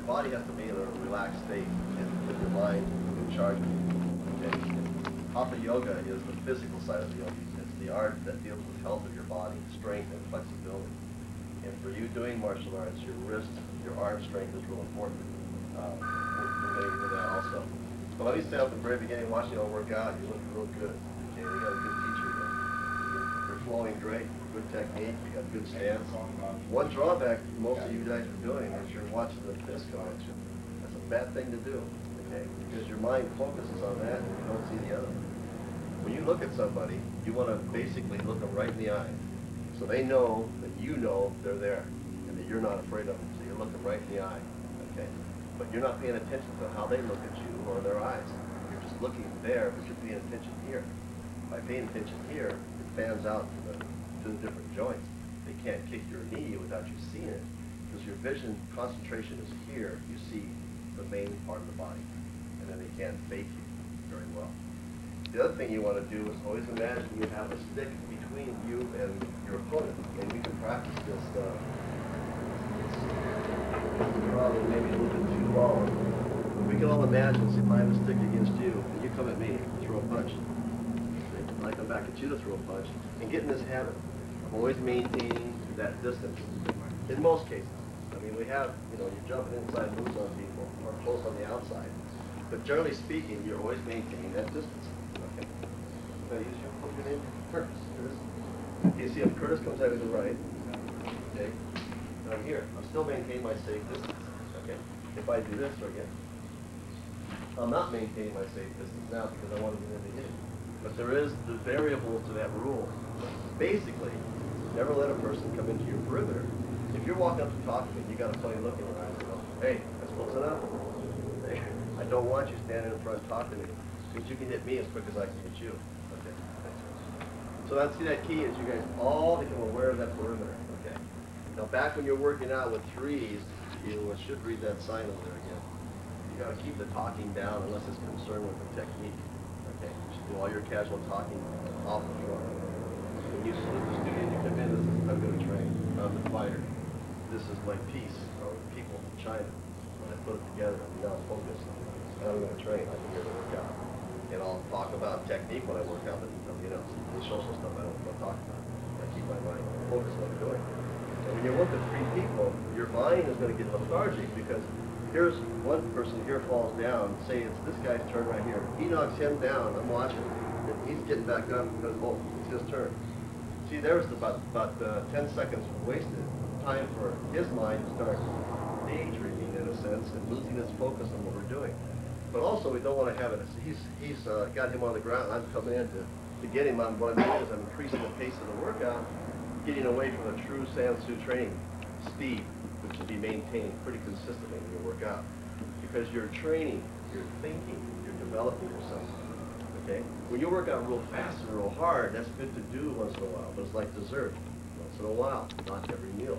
body has to be in a relaxed state and with your mind in charge of it. Okay? Hatha yoga is the physical side of the yoga. It's the art that deals with health of your body, strength, and flexibility. And for you doing martial arts, your wrist, your arm strength is real important. We're getting into that also. But let me say at the very beginning, watching you all work out, you look real good. Okay, we got a good teacher here. You're flowing great, good technique, you got good stance. One drawback most of you guys are doing is you're watching the fist go at you. That's a bad thing to do, okay? Because your mind focuses on that and you don't see the other. When you look at somebody, you want to basically look them right in the eye. So they know that you know they're there and that you're not afraid of them. So you're looking right in the eye, okay? But you're not paying attention to how they look at you or their eyes. You're just looking there, but you're paying attention here. By paying attention here, it fans out to the different joints. They can't kick your knee without you seeing it. Because your vision concentration is here, you see the main part of the body. And then they can't fake you very well. The other thing you want to do is always imagine you have a stick between you and your opponent. And we can practice this probably maybe a little bit too long. But we can all imagine, see, if I have a stick against you, and you come at me, throw a punch. And I come back at you to throw a punch, and get in this habit of always maintaining that distance. In most cases. I mean, we have, you're jumping inside moves on people, or close on the outside. But generally speaking, you're always maintaining that distance. Okay. Now use your hook in Curtis. Okay, see if Curtis comes out to the right. Okay. I'm here. I'm still maintaining my safe distance. Okay. If I do this again, I'm not maintaining my safe distance now because I want to get in the hit. But there is the variable to that rule. Basically, never let a person come into your perimeter. If you're walking up to talk to me, you got a funny look in your eyes and go, hey, that's close enough. Hey, I don't want you standing in front talking to me because you can hit me as quick as I can hit you. Okay. So that's that key is you guys all become aware of that perimeter. Okay. Now back when you're working out with threes, you should read that sign over there again. You got to keep the talking down unless it's concerned with the technique. Okay. You should do all your casual talking off the floor. When you salute the student, you come in, this is I'm going to train. I'm the fighter. This is my piece, or people from China. When I put it together, I'm now focused. And I'm going to train. I'm here to work out. And I'll talk about technique when I work out, but the social stuff I don't talk about. I keep my mind focused on what I'm doing. And when you work with three people, your mind is going to get lethargic because here's one person here falls down. Say it's this guy's turn right here. He knocks him down. I'm watching. And he's getting back up because, oh, it's his turn. See, there's about 10 seconds wasted time for his mind to start daydreaming in a sense and losing his focus on what we're doing. But also we don't want to have it. He's got him on the ground. I'm coming in to get him on what I'm doing is I'm increasing the pace of the workout, getting away from the true San Soo training speed, which should be maintained pretty consistently when you work out. Because you're training, you're thinking, you're developing yourself. Okay? When you work out real fast and real hard, that's good to do once in a while, but it's like dessert. Once in a while, not every meal.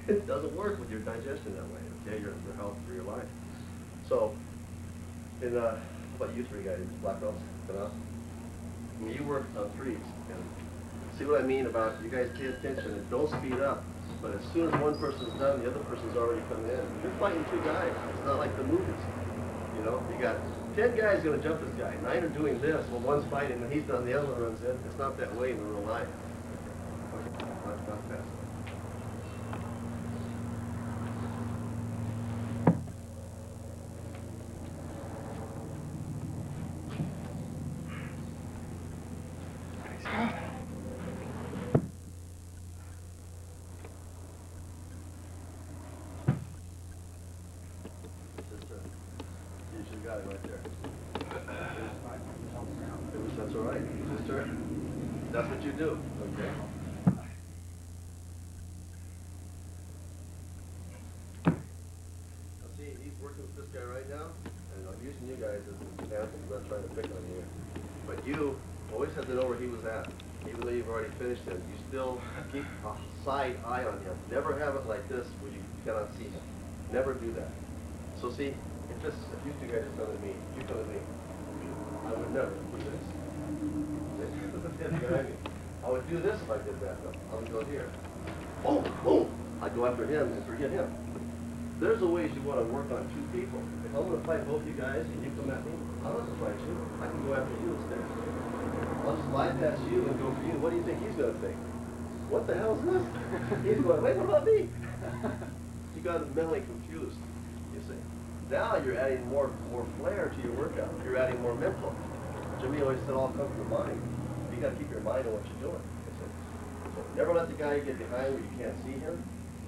It doesn't work with your digestion that way, okay? Your health for your life. So, how about you three guys, black belts, when you work on threes, and see what I mean about you guys pay attention and don't speed up, but as soon as one person's done, the other person's already coming in. You're fighting two guys. It's not like the movies. You got 10 guys going to jump this guy. 9 are doing this. Well, one's fighting, and he's done, the other one runs in. It's not that way in real life. Okay, not fast. Got it right there. That's all right. Sister, that's what you do. Okay. Now see, he's working with this guy right now, and I'm using you guys as an example. I'm not trying to pick on you. But you always have to know where he was at. Even though you've already finished him, you still keep a side eye on him. Never have it like this where you cannot see him. Never do that. So see, if you two guys are coming to me, you come to me, I would never do this. I would do this if I did that, though. I would go here. Boom, boom. I'd go after him and forget him. There's a ways you want to work on two people. If I'm going to fight both you guys and you come at me, I don't have to fight you. I can go after you instead. I'll just bypass you and go for you. What do you think he's going to think? What the hell is this? He's going, wait, what about me? You got him mentally confused, you see. Now you're adding more flair to your workout. You're adding more mental. Jimmy always said all comes from the mind. You got to keep your mind on what you're doing. You see. So never let the guy get behind where you can't see him.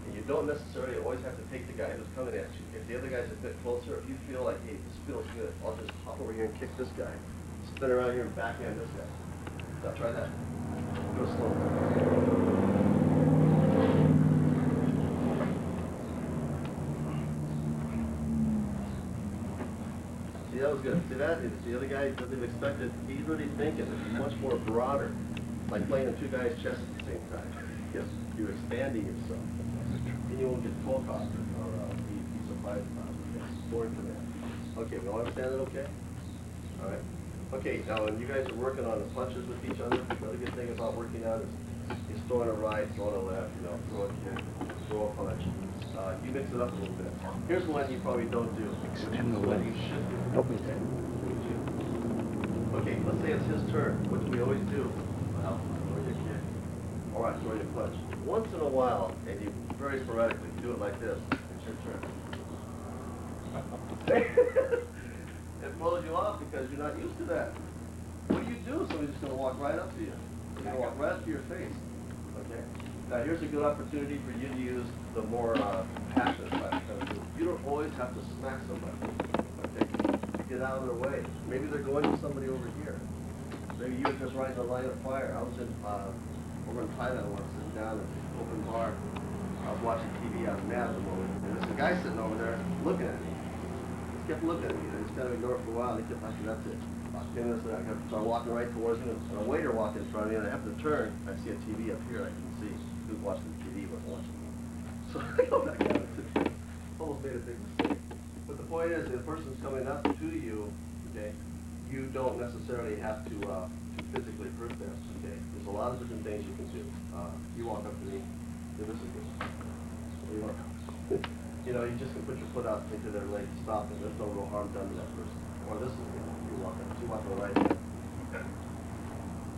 And you don't necessarily always have to take the guy who's coming at you. If the other guy's a bit closer, if you feel like, hey, this feels good, I'll just hop over here and kick this guy. Spin around here and backhand this guy. Now try that. Go slow. See, that was good. See that? The other guy doesn't expect it. He's really thinking. It's much more broader. Like playing in two guys' chests at the same time. Yes, you're expanding yourself. And you won't get full cost or be surprised about it. It's boring for that. Okay, we all understand that okay? All right. Okay, now when you guys are working on the punches with each other, the other good thing about working out is throwing a right, throwing a left, you know, throw a kick, throw a punch. You mix it up a little bit. Here's one you probably don't do. Extend the What leg. you should do. Help me. Okay, let's say it's his turn. What do we always do? Well, throw your kick. All right, throw your punch. Once in a while, and you very sporadically do it like this. It's your turn. It blows you off because you're not used to that. What do you do? Somebody's just going to walk right up to you. They're going to walk right up to your face. Okay? Now here's a good opportunity for you to use the more passionate kind of move. You don't always have to smack somebody. Okay? Get out of their way. Maybe they're going to somebody over here. Maybe you were just right in the line of fire. I was in over in Thailand once, sitting down at an open bar. I was watching TV. I was mad at the moment. And there's a guy sitting over there looking at me. He kept looking at me, and I just kind of ignored it for a while, and he kept like, that's it. About 10 minutes later, I started walking right towards him, and a waiter walked in front of me, and I have to turn. I see a TV up here, I can see who's watching the TV, wasn't watching me. So I go back down and sit down. Almost made a big mistake. But the point is, if the person's coming up to you, okay, you don't necessarily have to physically hurt them, okay? There's a lot of different things you can do. You walk up to me, do this is good. What do you want? You know, you just can put your foot out into their leg to stop it. There's no real harm done to that person. Or this is good. You walk up to the right hand.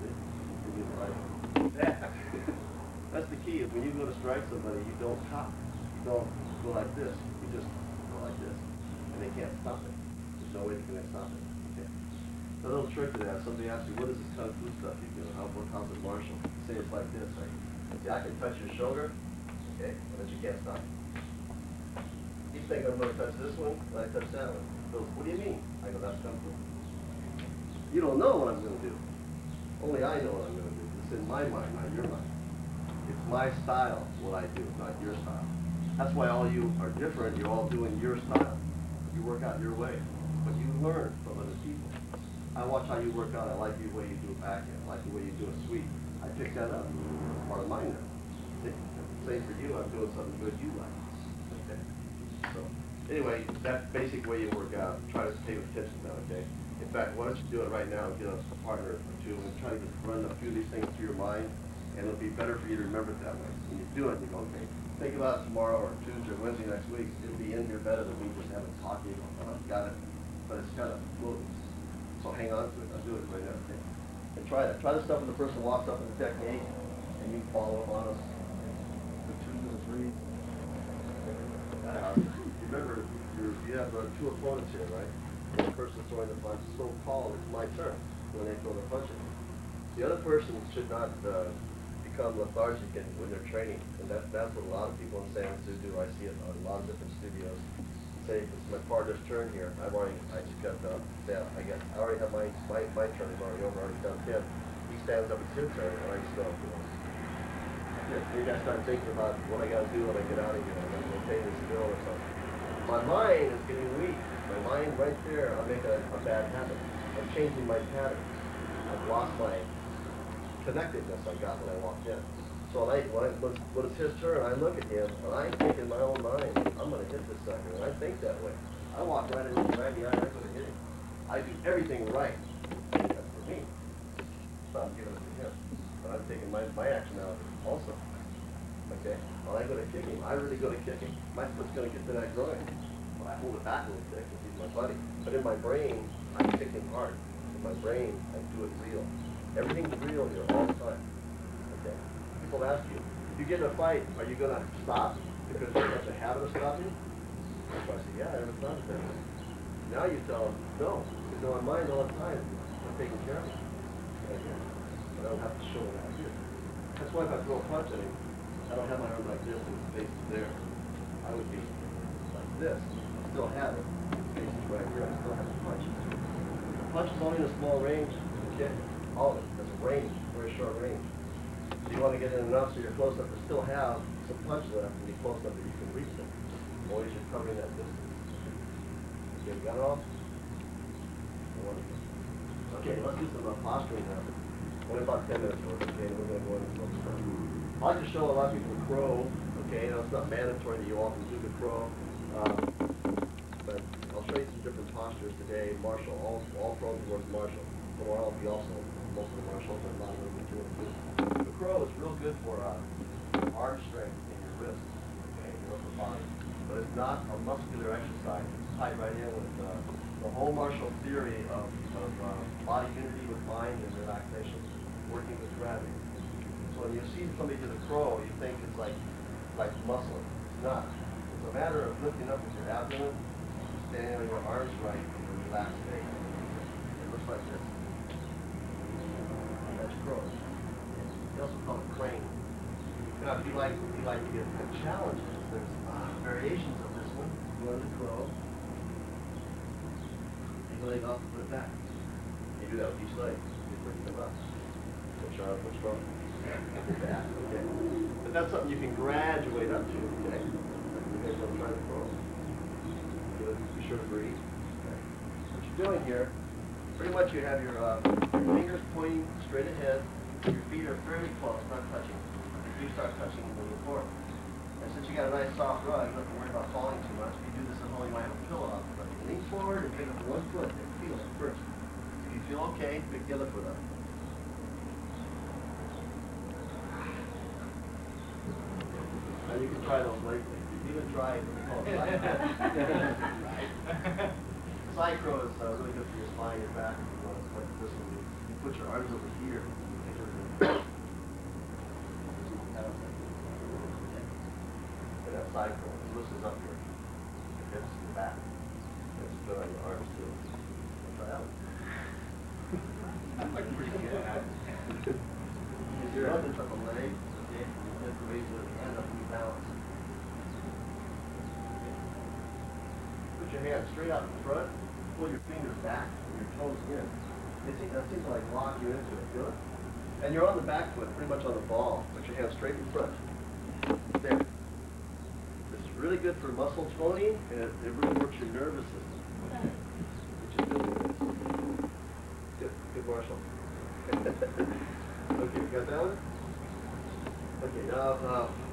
See? You do the right hand. Yeah. That's the key. When you go to strike somebody, you don't cop. You don't go like this. You just go like this. And they can't stop it. There's no way they can stop it. Okay. A little trick to that. Somebody asks you, what is this Kung Fu stuff you do? How's it martial? Say it's like this, right? See, I can touch your shoulder, okay, but you can't stop it. He's thinking I'm going to touch this one, and I touch that one. He goes, what do you mean? I go, that's Kung Fu. You don't know what I'm going to do. Only I know what I'm going to do. It's in my mind, not your mind. It's my style, what I do, not your style. That's why all you are different. You're all doing your style. You work out your way. But you learn from other people. I watch how you work out. I like the way you do a backhand. I like the way you do a sweep. I pick that up. It's part of mine now. See? Same for you. I'm doing something good you like. Okay? So, anyway, that basic way you work out. Try to pay attention to that, okay? In fact, why don't you do it right now and get a partner or two and try to just run a few of these things through your mind, and it'll be better for you to remember it that way. When you do it, you go, okay, think about it tomorrow or Tuesday or Wednesday next week. It'll be in here better than me just having talking. Got it. But it's kind of moving. So hang on to it. I'll do it right now. Okay? And try that. Try the stuff when the person walks up with the technique, and you follow up on them. The 2 and 3. Remember, you have two opponents here, right? And the person throwing the punch, so-called, it's my turn when they throw the punch at me. The other person should not become lethargic when they're training, and that's what a lot of people in San Soo do. I see it on a lot of different studios. Say it's my partner's turn here. I just got I already have my turn is already over. I already done him. He stands up, it's his turn, and I just go. Maybe I start thinking about what I got to do when I get out of here. I'm going to pay this bill or something. My mind is getting weak. My mind right there, I'll make a bad habit. I'm changing my pattern. I've lost my connectedness I got when I walked in. So when it's his turn, I look at him, and I think in my own mind, I'm going to hit this sucker, and I think that way. I walk right in his right behind, I'm going to hit him. I do everything right. That's for me. So I'm giving it to him. But I'm taking my action out also. Like Okay? Well, I'm good at kicking. I'm really good at kicking. My foot's going to get to that groin. Well, I hold it back a little bit because he's my buddy. But in my brain, I'm kicking hard. In my brain, I do it real. Everything's real here all the time. Okay? People ask you, if you get in a fight, are you going to stop because you're such a habit of stopping? So I say, yeah, I never thought of that. Now you tell them, no, because in my mind all the time, I'm taking care of it. Right here. But I don't have to show it out here. That's why if I throw a punch at him, I don't have my arm like this and his face is there. I would be like this. I still have it. His face is right here. I still have the punch. The punch is only in a small range. Okay? All of it. That's a range, very short range. So you want to get in enough so you're close enough to still have some punch left and be close enough that you can reach them. Always you're covering that distance. Okay, you got it all? Wonderful. Okay, let's do some posturing now. Only about 10 minutes worth, okay, we're going to go into some stuff. I like to show a lot of people the crow, okay, now it's not mandatory that you all can do the crow, but I'll show you some different postures today. Martial, all prone towards martial. Tomorrow I'll be also, most of the martials are a lot of them do it too. The crow is real good for arm strength in your wrists, okay, your upper body, but it's not a muscular exercise. It's tied right in with the whole martial theory of body unity with mind and relaxation, working with gravity. So when you see somebody do the crow, you think it's like muscle. It's not. It's a matter of lifting up with your abdomen, standing on your arms right in a relaxed state. It looks like this. That's crow. They also call it crane. Now, if you like to get challenges, there's variations of this one. You want the crow. Leg off and put it back. You do that with each leg. You bring them up. Push on, push from. Back, okay. But that's something you can graduate up to, okay? You guys want to try the crow? Be sure to breathe. Okay. What you're doing here, pretty much you have your fingers pointing straight ahead. Your feet are fairly close, not touching. If you start touching, you move forward. And since you got a nice soft rug, you don't have to worry about falling too much. If you do this at home, you might have a pillow up. But you lean forward and pick up one foot and feel it first. If you feel okay, pick the other foot up. Now you can try those lately. Even try what we call side crow. Side crow is really good for your spine, your back. If you want to like this one, you put your arms over here. That side crow, it loosens up your hips and your back. It's good on your arms too. Try that one. That looks pretty good. Use your other up a leg, okay? You have to raise your hand up and you balance. Put your hands straight out in front, pull your fingers back and your toes in. That seems to like lock you into it, feel it? And you're on the back foot, pretty much on the ball. Put your hands straight in front. There. Really good for muscle toning, and it really works your nervous system, which is good. Good Marshall. Okay, you got that one? Okay, now,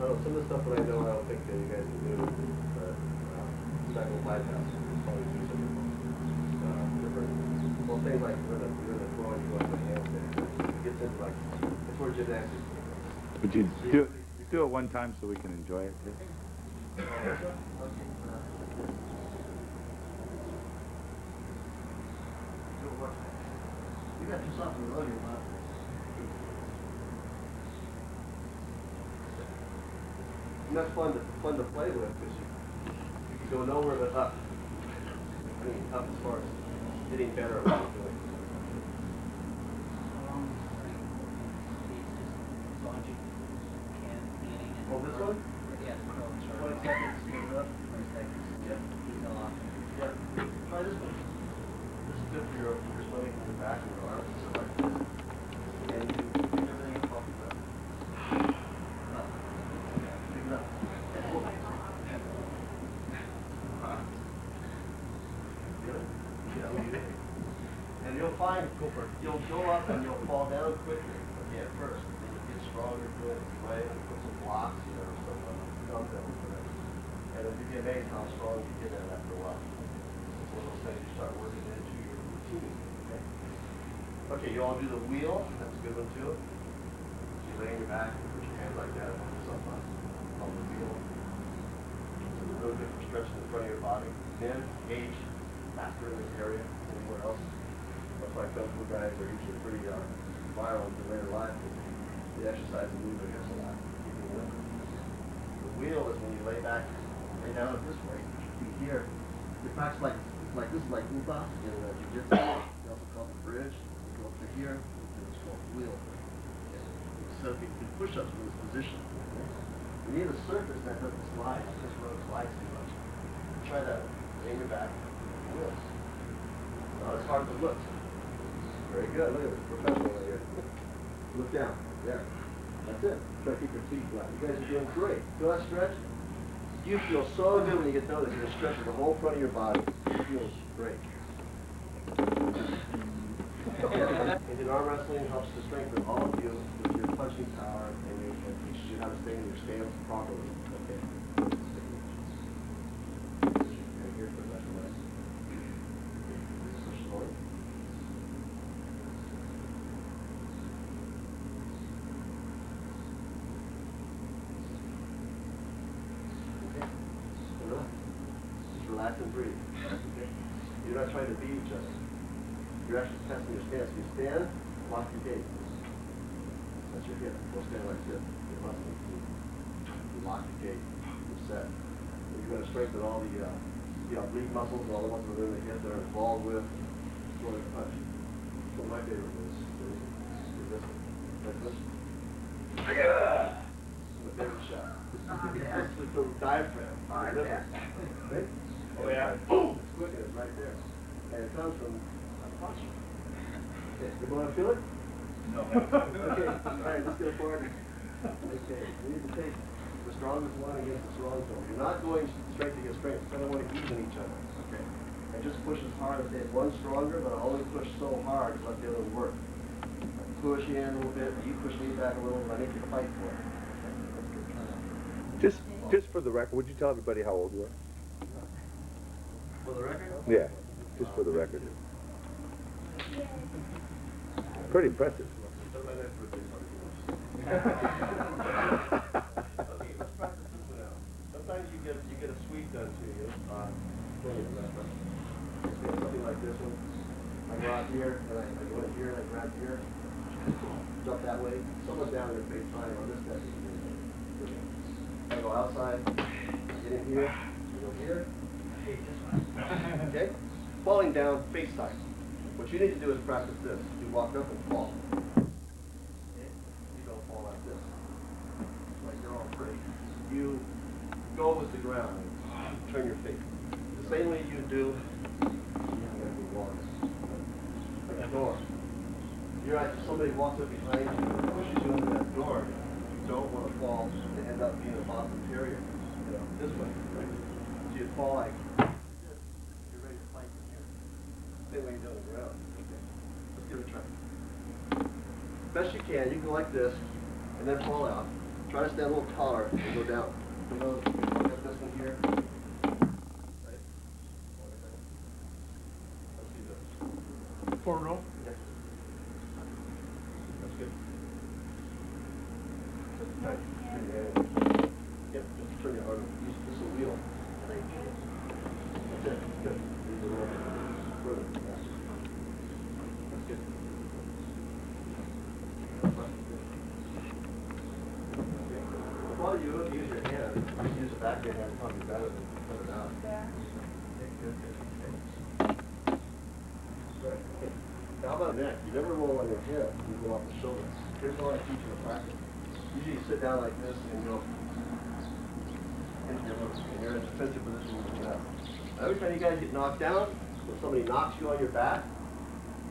some of the stuff that I know, I don't think that you guys can do, but sacral bypass. Probably do some different, well, things like you're in the floor and you go up my hands there. It gets into like, it's where gymnastics. Would you do it one time so we can enjoy it too? Okay. You got too soft and low your mouth. And that's fun to play with because you can go nowhere but up. I mean, up as far as getting better at what you're doing. Oh, this one? Yeah, 20 seconds, move it up. 20 seconds. Yeah. Yeah. Try this one. This is good for your stomach and your back and your arms and stuff like this. And you can pick everything up off the ground. Up. Pick it up. And hold it. Good? Yeah, you did. And you'll find, you'll go up and you'll fall down quicker. Okay, at first. Then you get stronger doing it, right? And put some blocks, some dumbbells, whatever. And then you'd be amazed how strong you get at it after a while. It's one of those things you start working into your routine, okay? Okay, you all do the wheel. That's a good one too. You lay on your back and put your hands like that and hold yourself up. called the wheel. It's a really good for stretching the front of your body. Men age faster in this area than anywhere else. That's why Kung Fu guys are usually pretty viral in later life. They exercise and move their hips a lot. The wheel is when you lay back, lay down it this way. Feet here. You practice like this is like upa in jiu-jitsu. They also call it the bridge. You go up to here, and it's called the wheel. So if you can push-ups from this position. You need a surface that doesn't slide. This road slides too much. Try that. Lay your back. Wheels. Not as hard as it looks. Very good. Look at this. Professional right here. Look down. There. That's it. Try to keep your feet flat. You guys are doing great. Feel that stretch? You feel so good when you get done with it. You're stretching the whole front of your body. It feels great. And arm wrestling helps to strengthen all of you with your punching power and teaches you how to stay in your stance properly. Okay. Right here for that one. So slowly. Okay. Relax. Just relax and breathe. Okay. You're not trying to beat each other. You're actually testing your stance. You stand, lock your gait. That's your hip. Don't stand like this. Your muscles. You lock your gait. You're set. You're going to strengthen all the oblique muscles, all the ones that are in the hip that are involved with throwing a punch. One of my favorite is this one. Like this. My favorite shot. This is the diaphragm. Right? Oh yeah. Boom! It's quick and it's right there. And it comes from okay, you want to feel it? No. Okay, all right, let's get a party. Okay, we need to take the strongest one against the strongest one. You're not going strength against strength. You're going to want to even each other. Okay. And just push as hard as they one's stronger, but I'll only push so hard to let the other one work. I push you in a little bit, you push me back a little, but I need you to fight for it. Just for the record, would you tell everybody how old you are? For the record? Yeah, just for the record. Pretty impressive. Sometimes you get a sweep done to you. Something like this one. I go out here and I go in here and I grab here. Jump that way. Someone's down your face line on this side. I go outside. Get in here. You go here. Okay? Falling down face side. What you need to do is practice this. You walk up and fall. Okay? You don't fall like this. Like you're all free. You go with the ground. Turn your face. The same way you do. Like a door. You're right, somebody walks up behind you and pushes you into that door. You don't want to fall and end up being a Boston Terrier. You know, this way. Right? So you fall like this. You're ready to fight from here. Same way you do on the ground. Okay. Let's give it a try. Best you can, you go like this, and then fall out. Try to stand a little taller and go down. Look at this one here. Right? Let's see this. Forward roll. Yes. That's good. Right. Turn your hand. Yep, just turn your arm. Use this is a wheel. That's it. Good. Use the roll. Further. That's good. While you use your hand, you use the back of your hand, probably better than put it out. Yeah. Okay, good, good. Okay. Right. Okay. Now how about neck? You never roll on your hip, you go off the shoulders. Here's how I teach you to practice. Usually you sit down like this and go into your moves, and you're in a defensive position when you get out. Every time you guys get knocked down, when somebody knocks you on your back,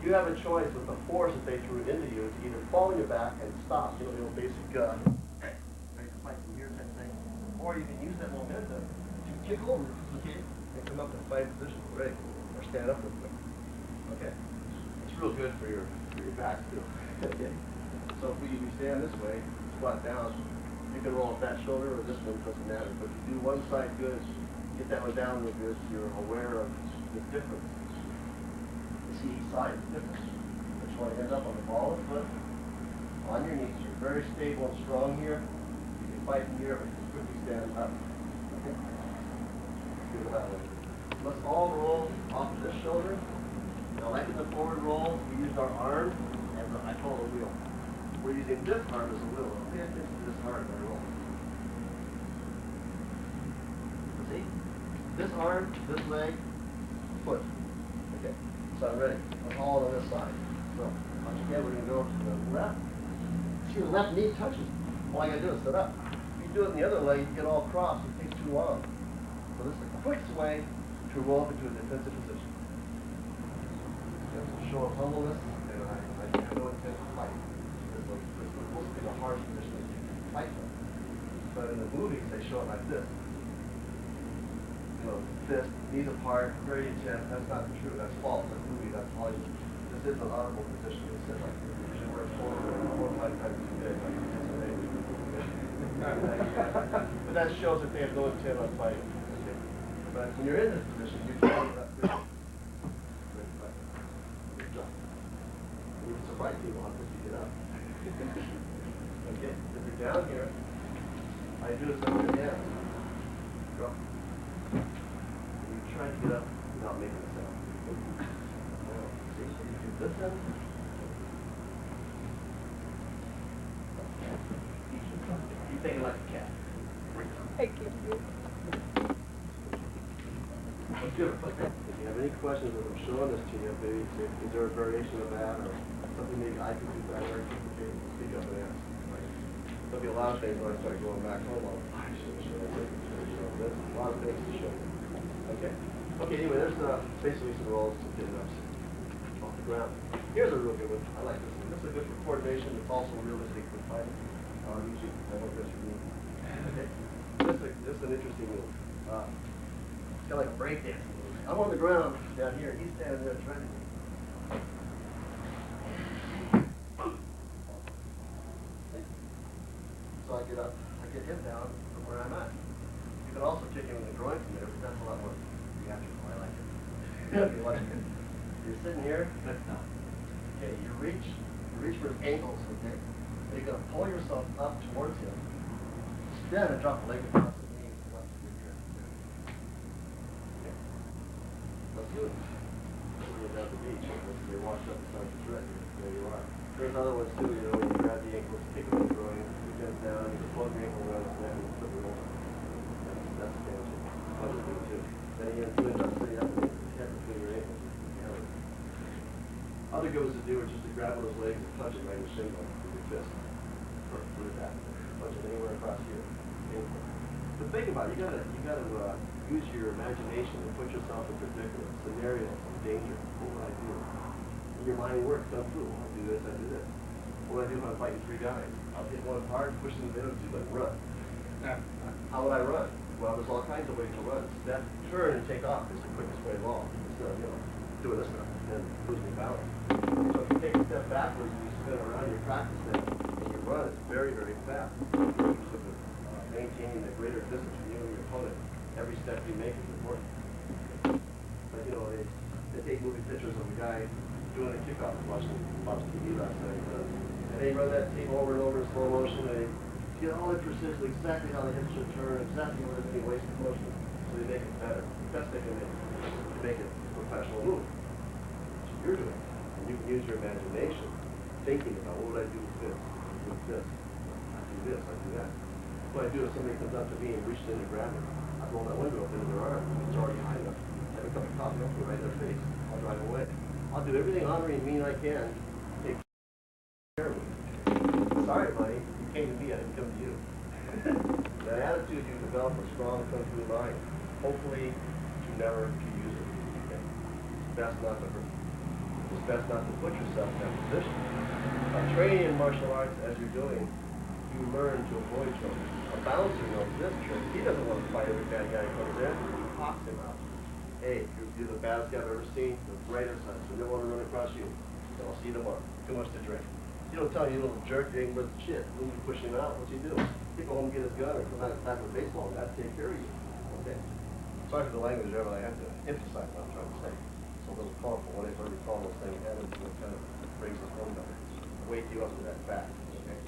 you have a choice with the force that they threw into you to either fall on your back and stop, you know, the old basic ready to fight from here type thing, or you can use that momentum to kick over, okay, and come up in a fight position, ready, or stand up real quick. Okay, it's real good for your back too. Okay, so if you stand this way, squat down, you can roll off that shoulder or this one, doesn't matter. But if you do one side good, get that one down real good, so you're aware of the difference. You see each side is different. Which one ends up on the ball or foot? On your knees. You're very stable and strong here. You can fight from here, but quickly stand up. Okay? Do it that way. Let's all roll off of this shoulder. Now, like in the forward roll, we use our arm as I call a wheel. We're using this arm as a wheel. Pay attention to this arm as I roll. See? This arm, this leg, foot. Okay. So I'm ready. I'm all on this side. So, once again, we're going to go to the left. See, the left knee touches. All I got to do is sit up. If you do it in the other leg, you get all crossed. It takes too long. So this is the quickest way to roll up into a defensive position. Just to show of humbleness, and I have no intent to fight. This is supposed to be the harsh position that you can fight from. But in the movies, they show it like this. You know, fist, knees apart, very intense. That's not true. That's false. That's movie. That's Hollywood. This is an honorable position. It says like this. You should work 4 or 5 times too big. Like but that shows that they have no intent on fighting. Okay. But when you're in this position, you can that good job. You can surprise people how quick you get up. Okay. If you're down here, I do this like your hands. Drop. You try to get up without making a sound. See, so you do this end. Keep thinking like a cat. Thank you. Let's do it. If you have any questions as I'm showing this to you, maybe is there a variation of that or something maybe I could do better? Speak up and ask. There'll be a lot of things when I start going back home. I should have shown this. There's a lot of things to show. Okay. Okay, anyway, there's basically some rolls to get it up off the ground. Here's a real good one. I like this one. This is good for coordination. It's also realistic for fighting. Usually, I hope that's for me. Okay. This is an interesting move. It's kind of like a breakdance move. I'm on the ground down here. He's standing there trying to. So I get up, I get him down from where I'm at. You can also kick him in the groin from there, but that's a lot more theatrical. I like it. You like it. You're sitting here. Okay, you reach for his ankles, okay? And you're going to pull yourself up towards him. Then drop the leg across his knee and come up to your ear. Okay. Let's do it. You're down the beach. You wash up the sun's red. There you are. There's other ones too, you know, when you grab the ankles, kick him in the groin, you bend down, you just plug your ankle around his neck and flip it over. That's fancy. Other thing too. Then you do it up, sitting up and his head between your ankles. Other goes to do is just to grab one of those legs and punch it right in the shin bone with your fist. Or with that. Punch it anywhere across here. But think about it, you gotta use your imagination and put yourself in particular scenarios of danger. What would I do? In your mind works, Kung Fu. I do this, I do this. What would I do if I'm fighting 3 guys? I'll hit one hard, push them in the middle, and run. How would I run? Well, there's all kinds of ways to run. Step, turn, and take off is the quickest way along. Instead of, doing this stuff and losing balance. So if you take a step backwards and you spin around, you practice that, and you run, it's very, very fast. Maintaining a greater distance from you and your opponent. Every step you make is important. But they take movie pictures of a guy doing a kickoff, watching TV last night. And they run that tape over and over in slow motion, and they get all the precision, exactly how the hips should turn, exactly where there's any wasted motion. So they make it better. The best they can make to make it a professional move. That's what you're doing. And you can use your imagination, thinking about what would I do with this, with this. I do this, I do that. What I do if somebody comes up to me and reaches in and grabs it, I roll that window up into their arm. It's already high enough. Have a cup of coffee, I'll put it right in their face. I'll drive away. I'll do everything honoring and mean I can to take care of me. Sorry, buddy. You came to me, I didn't come to you. The attitude you develop a strong Kung Fu mind. Hopefully, you never to use it. Okay? It's best not to hurt. It's best not to put yourself in that position. By training in martial arts as you're doing, you learn to avoid trouble. A bouncer knows this trick. He doesn't want to fight every bad guy who comes in. He pops him out. Hey, you're the baddest guy I've ever seen. The greatest son. So they don't want to run across you. So I'll see you tomorrow. Too much to drink. You don't tell you little jerk, you ain't worth shit. When you push him out, what's he do? He go home and get his gun or come out and attack with a baseball bat, take care of you. Okay. Sorry for the language there, but I have to emphasize what I'm trying to say. It's a little colorful when I recall those things happen, it kind of brings us home better. Wake you up to that fact. Okay.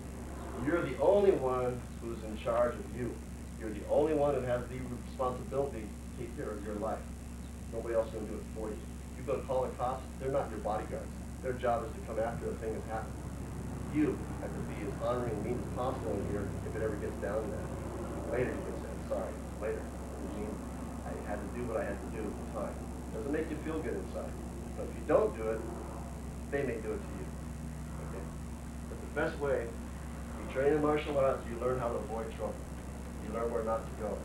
You're the only one who's in charge of you. You're the only one who has the responsibility to take care of your life. Nobody else is going to do it for you. You go to call the cops, they're not your bodyguards. Their job is to come after the thing that's happened. You have to be as honoring and mean as possible in here if it ever gets down to that. Later you can say, sorry, later. I mean, I had to do what I had to do at the time. Doesn't make you feel good inside. But if you don't do it, they may do it to you. Okay? But the best way, you train in martial arts, you learn how to avoid trouble. You learn where not to go.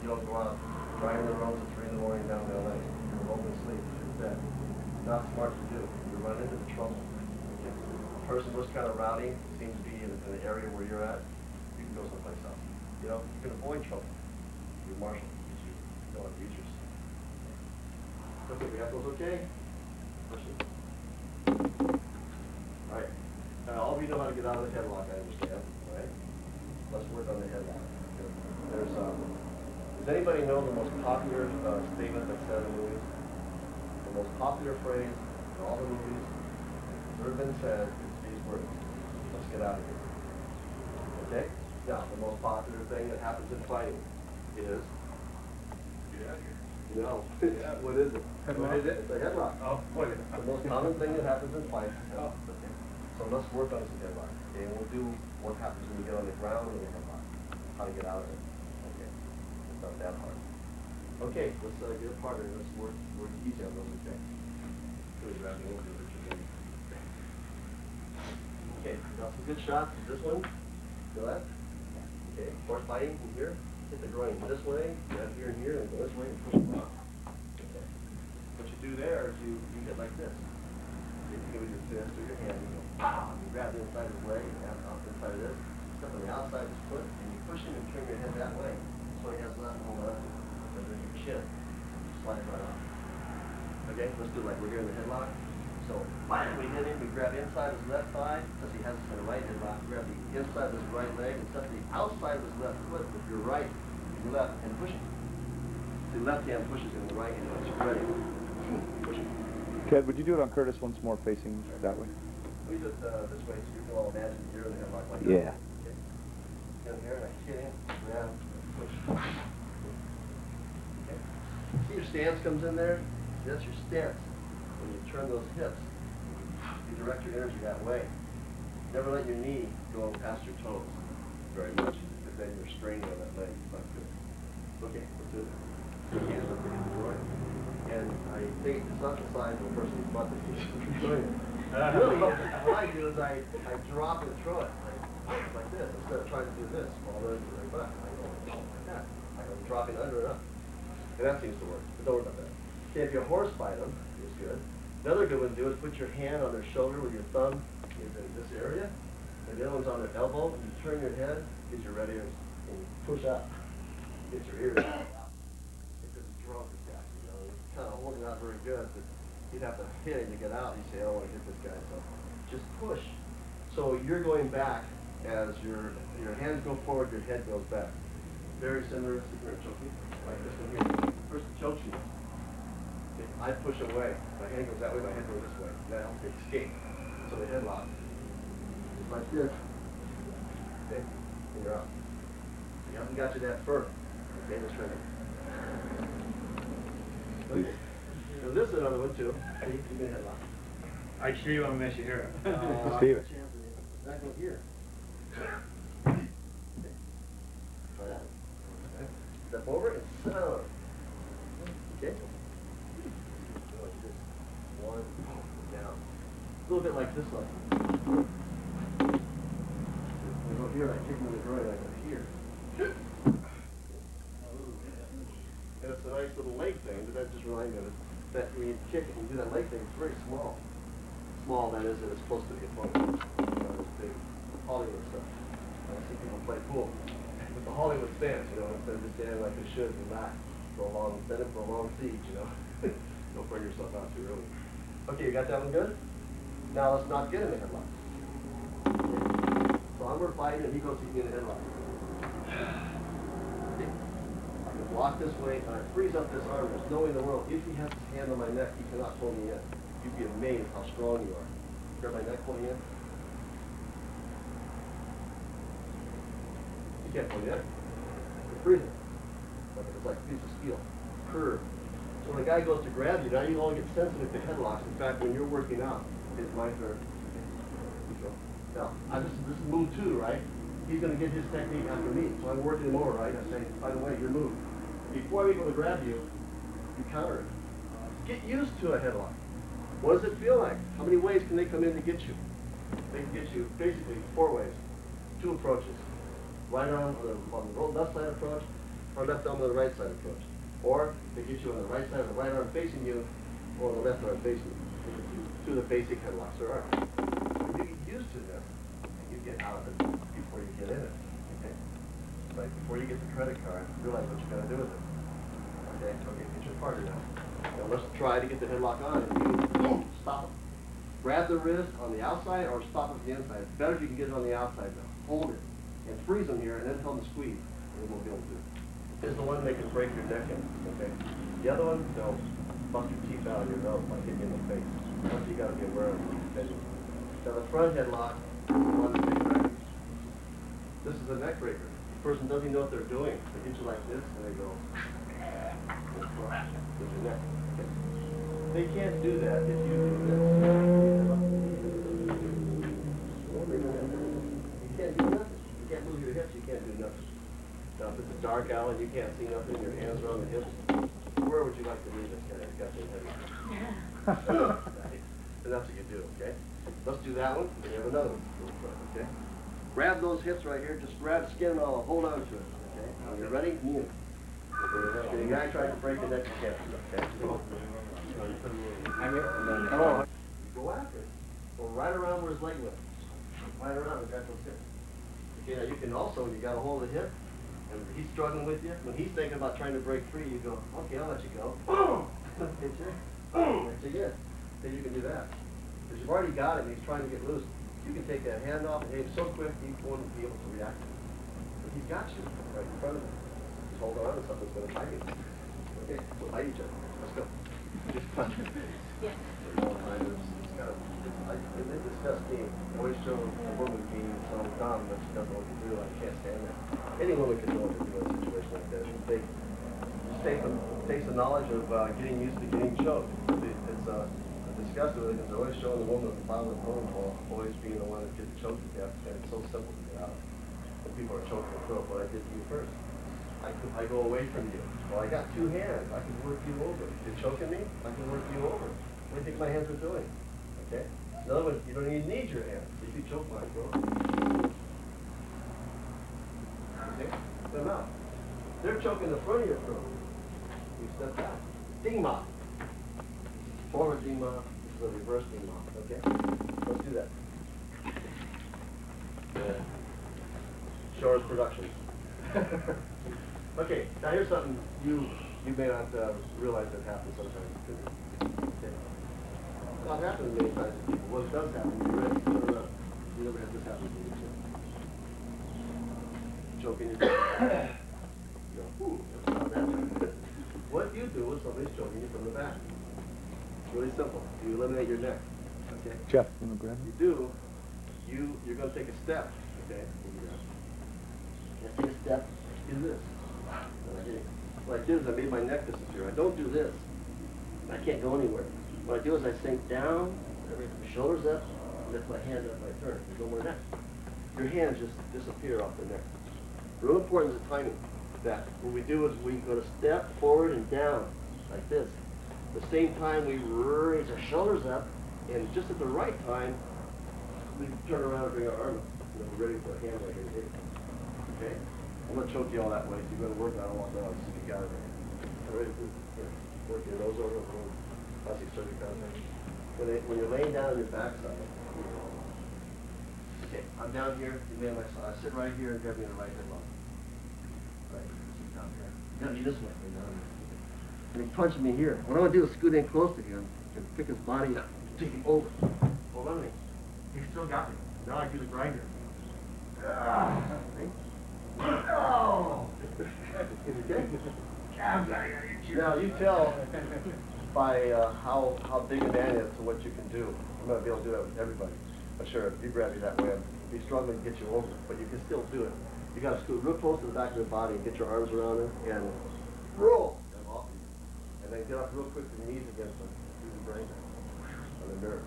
You don't go out driving the roads at 3 in the morning down to LA. You're home and sleep. It's dead. It's not smart to do. You run into the trouble. Okay? The person was kind of rowdy, seems to be in the area where you're at. You can go someplace else. You know, you can avoid trouble. You're martial. You don't abuse yourself. Okay, we have those okay? Questions? All right. All of you know how to get out of the headlock, I understand. All right? Let's work on the headlock. Does anybody know the most popular statement that's said in movies? The most popular phrase in all the movies that's ever been said is these words: let's get out of here. Okay? Now, the most popular thing that happens in fighting is... Get out of here. No. What is it? What is it? It's a headlock. Oh, wait. The most common thing that happens in fights is headlock. Okay? So let's work on some headlock. Okay? And we'll do what happens when you get on the ground with a headlock. How to get out of it. Okay? It's not that hard. Okay, let's get a partner. Let's work each of those. Okay? Really grab me over here. Okay, got some good shots. This one. Feel that? Okay, horse fighting from here. Hit the groin this way, grab here and here, and go this way and push it up. Okay. What you do there is you get like this. You go with your fist or your hand, you go pow, and you grab the inside of his leg, and out the inside of this, step on the outside of his foot, and you push him and turn your head that way. So he has that hold on, and then your chin. Slide it right off. Okay, let's do it like we're here in the headlock. So, bam, we hit him, we grab inside his left thigh, because he has us in the right headlock, grab the inside of his right leg, and set the outside of his left foot with your right, your left, and push him. The left hand pushes him, the right hand is ready. Push him. Ted, would you do it on Curtis once more, facing that way? We do it this way, so you can all imagine you're in the headlock like Yeah. that. Okay. Get him here, and I hit him, grab, push. Okay. See your stance comes in there? That's your stance. When you turn those hips, you direct your energy that way. Never let your knee go past your toes very much, because then you're straining on that leg. It's not good. Okay, let's do it. Your hands up against the groin. And I think it's not the size of the person's butt that you should be doing it. Really, what I do is I drop and throw it like this, instead of trying to do this all the way to the butt. I go like that. I go dropping under and up. And that seems to work. But don't worry about that. Okay, if you horse fight them, it's good. Another good one to do is put your hand on their shoulder with your thumb is in this area, and the other one's on their elbow, and you turn your head, get your red ears, and you push out. Get your ears out. Because it's drunk as that, you know. It's kind of holding out very good, but you'd have to hit him to get out. You say, I don't want to hit this guy, so just push. So you're going back as your hands go forward, your head goes back. Very similar to choking, like this one here. First it chokes you. Okay, I push away. My hand goes that way, my head goes this way. That helps me escape. So the headlock is like this. Okay, and you're out. You haven't got you that firm. Okay, let's try it. Okay. So this is another one too. See, you can headlock. I sure you want to mess your hair up. Steve it. That goes here. Okay. Try that. Okay. Step over and sit down. Okay. One, down. A little bit like this one. I go here, I kick him in the groin, I go here. And it's a nice little leg thing, but that just reminds me of it. That when you kick and you do that leg thing, it's very small. Small, that is, that it's close to the opponent. You know, this big Hollywood stuff. I see people play pool. With the Hollywood stance, you know, instead of just standing like they should, relax. For a long, set it for a long siege, you know. Don't burn yourself out too early. Okay, you got that one good? Now let's not get in the headlock. Okay. So we're fighting and he goes to get in the headlock. Okay. I can block this way and I freeze up this arm. There's no way in the world. If he has his hand on my neck, he cannot pull me in. You'd be amazed how strong you are. Grab my neck, pull me in. You can't pull me in. freeze it. It's like a piece of steel, curved. So when the guy goes to grab you, now you all get sensitive to headlocks. In fact, when you're working out, it's my turn. Now, this is move 2, right? He's going to get his technique after me, so I'm working him over, right? I say, by the way, your move. Before I'm able to grab you, you counter it. Get used to a headlock. What does it feel like? How many ways can they come in to get you? They can get you basically 4 ways, 2 approaches. Right arm on the left side approach, or left arm on the right side approach. Or they get you on the right side of the right arm facing you, or the left arm facing you. These are 2 of the basic headlocks there are. When you get used to this, you get out of it before you get in it. Okay? Like before you get the credit card, realize what you're going to do with it. Okay, get your partner now. Now let's try to get the headlock on, and you stop him. Grab the wrist on the outside or stop it from the inside. It's better if you can get it on the outside now. Hold it and freeze them here, and then tell them to squeeze. And we'll be able to do it. Here's the one that can break your neck in. Okay. The other one, they'll bust your teeth out of your nose by hitting you in the face. That's what you got to be aware of. Now the front headlock, one big break. This is a neck breaker. The person doesn't know what they're doing. They hit you like this, and they go. There's your neck. Okay. They can't do that if you do this. You can't do nothing. You can't move your hips. You can't do nothing. Now, if it's a dark alley, you can't see nothing. Your hands are on the hips. Where would you like to leave this guy? He's got the headlock. Right. And that's what you do. Okay. Let's do that one. And we have another one. Okay. Grab those hips right here. Just grab the skin and I'll hold on to it. Okay. Now you're ready? Kneel. The guy tried to break the neck. You can't. Okay. Go after it. Go right around where his leg went. Right around and grab those hips. Okay, now you can also, you got a hold of the hip, and he's struggling with you. When he's thinking about trying to break free, you go, okay, I'll let you go. Hit you. That's again. Then you can do that. Because you've already got him, he's trying to get loose. You can take a hand off and aim so quick, he won't be able to react to it. But he's got you right in front of him. Just hold on to something that's going to fight you. Okay, we'll fight each other. Let's go. Just punch your face. Yeah. They discuss me. They always show a woman being so dumb that she doesn't know what to do. I can't stand that. Any woman can know what to do in a situation like that. It takes the knowledge of getting used to getting choked. It's disgusting because they're always showing the woman at the bottom of the phone call, always being the one that gets choked to death. And it's so simple to get out. When people are choking their throat, what I did to you first. I go away from you. Well, I got 2 hands. I can work you over. You're choking me? I can work you over. What do you think my hands are doing? Okay? In other words, you don't even need your hands. So you can choke my throat. Okay? Put them out. They're choking the front of your throat. You step back. Ding ma. Forward ding ma. This is a reverse ding ma. Okay? Let's do that. Shores Productions. Okay, now here's something you may not realize that happens sometimes. Okay. Not happens many times to people. What does happen? You ready? Turn around. You never had this happen to you. Choking your back. You go, ooh, that's not that. What you do is somebody's choking you from the back. It's really simple. You eliminate your neck. Okay? Jeff, you want to grab You him? do, you're going to take a step. Okay? Let's take a step. Do this. What I did is I made my neck disappear. I don't do this. I can't go anywhere. What I do is I sink down, shoulders up, lift my hand up, I turn. There's no more neck. Your hands just disappear off the neck. Real important is the timing. That what we do is we go to step forward and down, like this. At the same time we raise our shoulders up, and just at the right time, we turn around and bring our arm up. And then we're ready for a hand right here. Okay? I'm going to choke you all that way. If you're going to work, I don't want that. So you got it. All right? Work your nose over. Plastic surgery kind of thing. When you're laying down on your backside, okay, I'm down here. You lay on my side. I sit right here and grab me in the right headlock. Right. Sit down here. You got me this way. Lay down here. And he punched me here. What I want to do is scoot in close to him and pick his body up, take him over. Hold on to me. He still got me. Now I do the grinder. Oh! Now you tell by how big a man is to what you can do. I'm going to be able to do that with everybody. But sure, if you grab me that way, I'll be struggling to get you over, but you can still do it. You gotta scoot real close to the back of the body and get your arms around her and roll them off you. And then get up real quick with your knees against them, through the brain, on the nerve.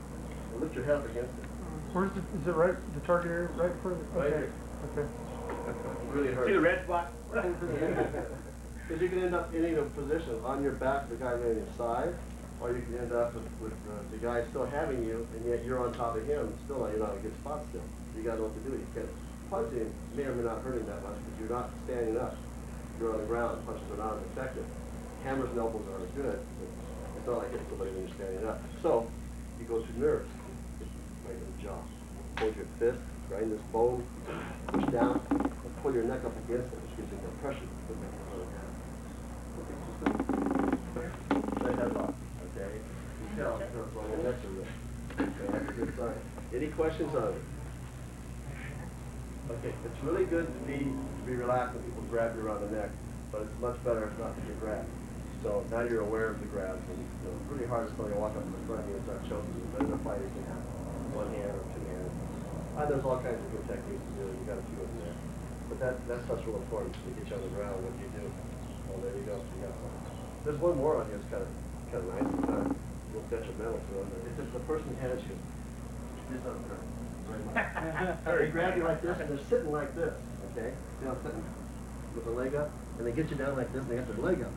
And lift your head up against it. Where's the, is it right, the target area, right in front of the, Right okay, here. okay. It really hurts. See the red spot? Because you can end up in a position on your back, the guy on your side, or you can end up with the guy still having you, and yet you're on top of him, still you're not in a good spot still. You gotta know what to do. You can't punch him, may or may not hurt him that much, because you're not standing up. You're on the ground, punches are not as effective. Hammers and elbows aren't as good, but it's not like hitting somebody when you're standing up. So, you go through nerves, right in the jaw. Hold your fist, grind this bone, push down, and pull your neck up against it, which gives you more pressure to make it really happen. The head lock, okay? You tell, it's on the neck of it. Okay, that's a good sign. Any questions on it? Okay, it's really good to be relaxed when people grab you around the neck, but it's much better not to get grabbed. So now you're aware of the grabs, and it's really hard to walk up to the front of you and start choking you, but in a fight you can have one hand or two hands. There's all kinds of good techniques to do, you got a few of them there. But that stuff's real important to get you on the ground. What do you do? Oh, there you go. You got one. There's one more on here. It's kind of nice. It's kind of a little detrimental to them. It's if the person has you. This doesn't hurt very much. They grab you like this, and they're sitting like this. Okay? See how I'm sitting with the leg up, and they get you down like this, and they have their leg up.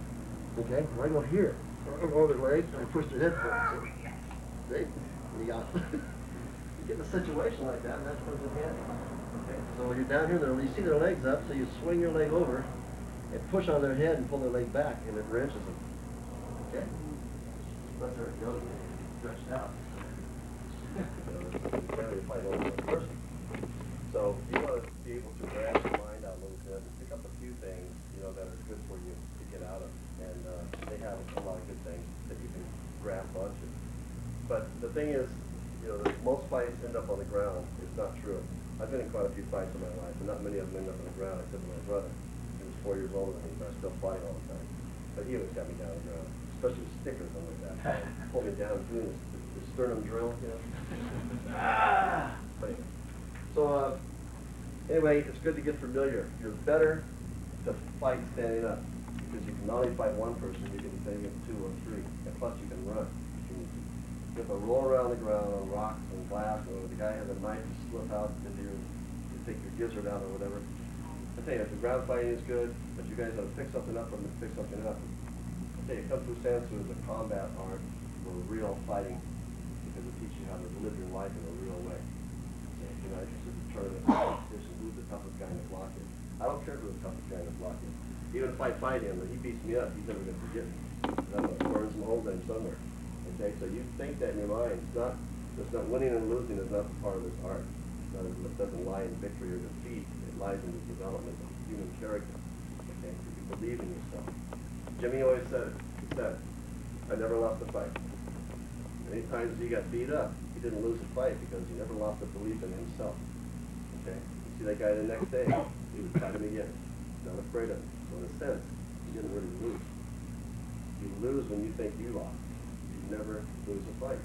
Okay? Right over here. Over their leg, and they push their head forward. See? You got. You get in a situation like that, and that's what it's handy. Okay, so you're down here, you see their legs up, so you swing your leg over and push on their head and pull their leg back, and it wrenches them. Okay? Unless they're the other way, stretched out. So you want to be able to grab your mind out a little bit and pick up a few things, that are good for you to get out of. And they have a lot of good things that you can grab onto. But the thing is, most fights end up on the ground. It's not true. I've been in quite a few fights in my life, and not many of them end up on the ground, except for my brother. He was 4 years older than me, but I still fight all the time. But he always got me down on the ground, especially with stickers and like that. Pull me down, doing the sternum drill, But, so, anyway, it's good to get familiar. You're better to fight standing up, because you can not only fight one person, you can fight against two or three, and plus you can run. You have to roll around the ground on rocks and glass, or the guy has a knife to slip out into you take your gizzard out or whatever. I tell you, if the ground fighting is good, but you guys have to pick something up from it, pick something up. I tell you, Kung Fu San Soo is a combat art for real fighting, because it teaches you how to live your life in a real way. Okay, if you're not interested in tournament competition, who's the toughest guy in the block is? I don't care who the toughest guy in the block is. Even if I fight him and he beats me up, he's never going to forget me. And I'm going to burn some holes in him somewhere. Okay, so you think that in your mind. It's not winning and losing is not the part of this art. It doesn't lie in victory or defeat. It lies in the development of human character. Okay, if you believe in yourself. Jimmy always said it. He said, I never lost a fight. Many times he got beat up, he didn't lose a fight because he never lost a belief in himself. Okay, you see that guy the next day, he would fight him again. Not afraid of him. So in a sense, he didn't really lose. You lose when you think you lost. Never lose a fight.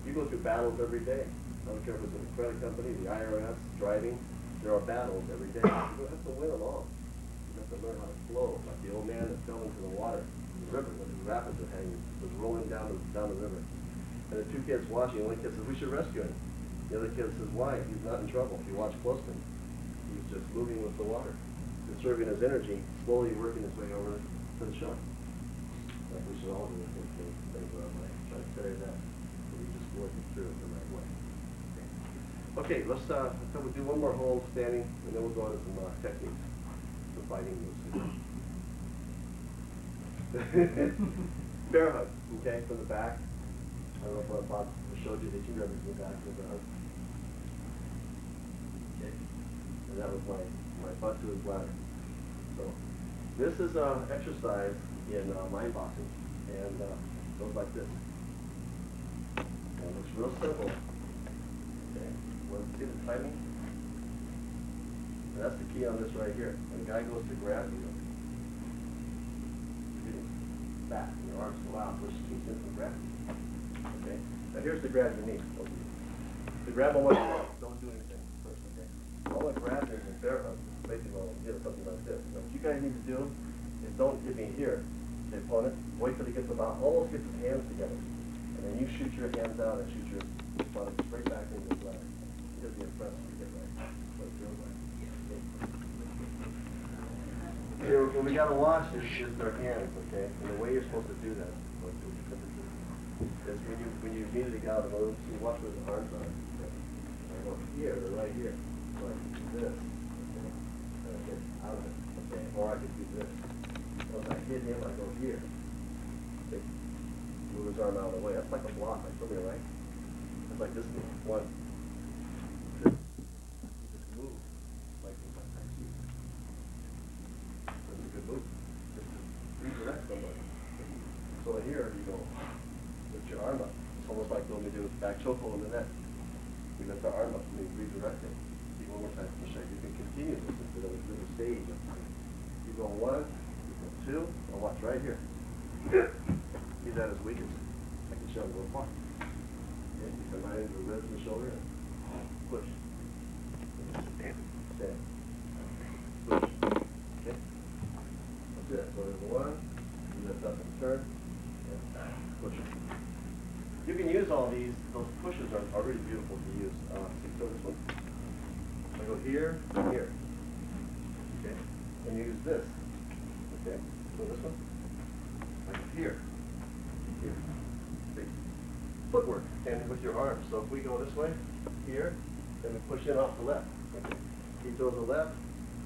You go through battles every day. I don't care if it's in a credit company, the IRS, driving. There are battles every day. You don't have to win them all. You have to learn how to flow. Like the old man that fell into the water, the river, when the rapids were hanging, was rolling down the river. And the two kids watching, one kid says, we should rescue him. The other kid says, why? He's not in trouble. If you watch closely, he's just moving with the water, conserving his energy, slowly working his way over to the shore. Like we should all do this things around life. Try to carry that, so we just work it through it the right way. Okay, let's we'll do one more hold standing, and then we'll go into some techniques for fighting moves. Bear hug, okay, from the back. I don't know if Bob showed you that you remember from the back of the bear hug. Okay, and that was my butt to his bladder. So this is an exercise in mind boxing, and goes like this. And it looks real simple. Okay, want to see the timing? And that's the key on this right here. When the guy goes to grab you, you're getting back, and your arms go out, which keeps him from grabbing you. Okay, now here's the grab your knee. To grab on one foot, don't do anything first, okay? All my grabbers and bear hunt, basically I'll get something like this. Now, what you guys need to do is don't get me here, the opponent, wait till he gets about, almost gets his hands together. And then you shoot your hands out and shoot your body straight back into his leg. He'll be impressed if you get right. So it's your way. Here, what we gotta watch is their hands, okay? And the way you're supposed to do that is when you immediately get out of the move, you watch where his arms are. Okay? I go here, they're right here. So I can do this, okay? And I get out of it, okay? Or I can do this. Once I hit him, I go here. Okay? Move his arm out of the way. That's like a block, like something, right? It's like this move. 1, 2. You just move like this. That's a good move. Just to redirect somebody. So here you go, lift your arm up. It's almost like when we do back choke hold in the neck. We lift our arm up and we redirect it. See, one more time to show you. You can continue this instead of a stage. You go 1, you go 2, and watch right here. Use that as weakest. I can shove it a little far. Okay, you come right into the ribs and the shoulder and push. Stand. Push. Okay? That's it. So there's 1, you lift up and turn. Push. You can use all these. Those pushes are really beautiful to use. See, so this one. I go here and here. Okay? And you use this. Okay? So this one. I go here. Here. See? Footwork. And with your arms. So if we go this way, here, then we push in off the left. Okay? He throws the left,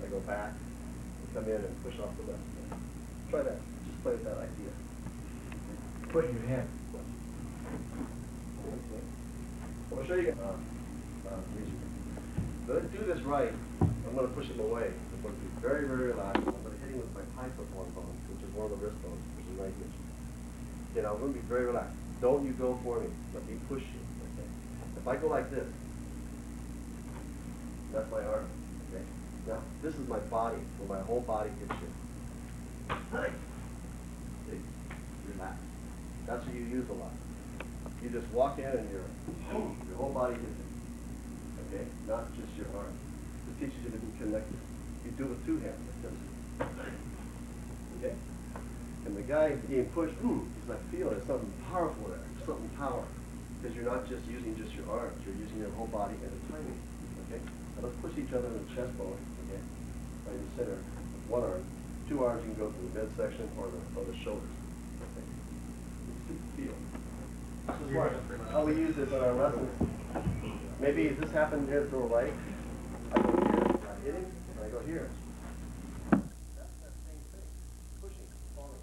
I go back, and come in and push off the left. Try that. Just play with that idea. Put in your hand. I'll show you. Do this right. I'm going to push him away. I'm going to be very, very relaxed. I'm going to hit him with my high foot one bone, which is one of the wrist bones, which is right here. You know, I'm going to be very relaxed. Don't you go for me. Let me push you. Okay. If I go like this, that's my arm. Okay. Now, this is my body, where my whole body hits you. See? Relax. That's what you use a lot. You just walk in and your whole body hits it. Okay? Not just your arm. This teaches you to be connected. You do it with 2 hands like this. Okay? And the guy being pushed, he's like, feel there's something powerful there. There's something power. Because you're not just using just your arms, you're using your whole body and the timing. Okay? Now let's push each other in the chest bone, okay? Right in the center with 1 arm. 2 arms you can go to the midsection or the shoulders. Okay? Feel. This is how we use this in our lessons. Maybe this happened here to the right. I go here, I hit him, and I go here. That's that same thing. Pushing, falling.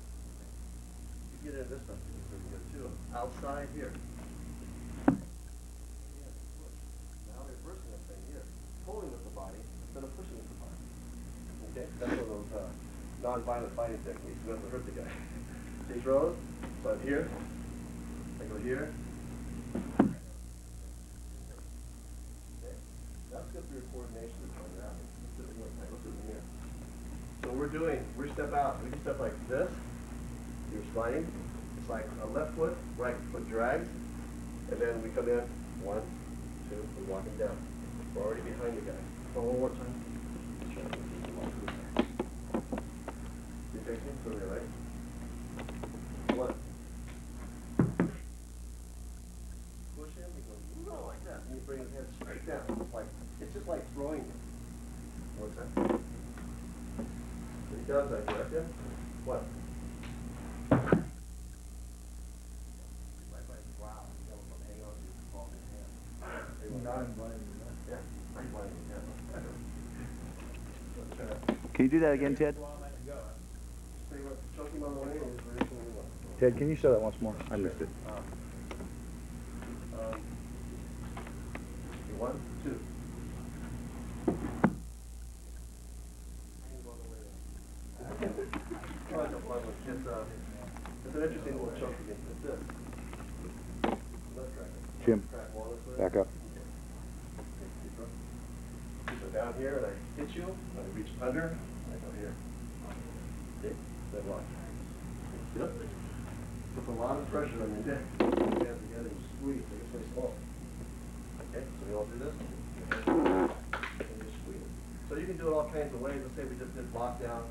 You get in this stuff, it's pretty good too. Outside here. Now reversing the thing here. Pulling with the body instead of pushing with the body. Okay? That's one of those non-violent fighting techniques. You don't have to hurt the guy. See throws? So I'm here. I go here. Okay. That's good for your coordination when you're out. Let's do it here. So we're doing, we step out. We can step like this. You're sliding. It's like a left foot, right foot drags. And then we come in. 1, 2, we're walking down. We're already behind the guy. So one more time. You take him to the right. 1. Push him, he goes, no, like that. And you bring his head straight down. It's just like throwing him. One time. So he does, I direct him. 1. Wow, you know, from hang on to your ball in your hand. Yeah, right blind in your hand. Can you do that again, Ted? Choke him on the way and he's ready for the Ted, can you show that once more? I missed it. 1, 2. It's an interesting little choke against this. Jim, back up. So down here, and I hit you, and I reach under, and I go here. Okay, then watch. Yep. Puts a lot of pressure on your neck. Put your hands together and squeeze, make it very small. Okay, so we all do this. And you squeeze. So you can do it all kinds of ways. Let's say we just did lockdown,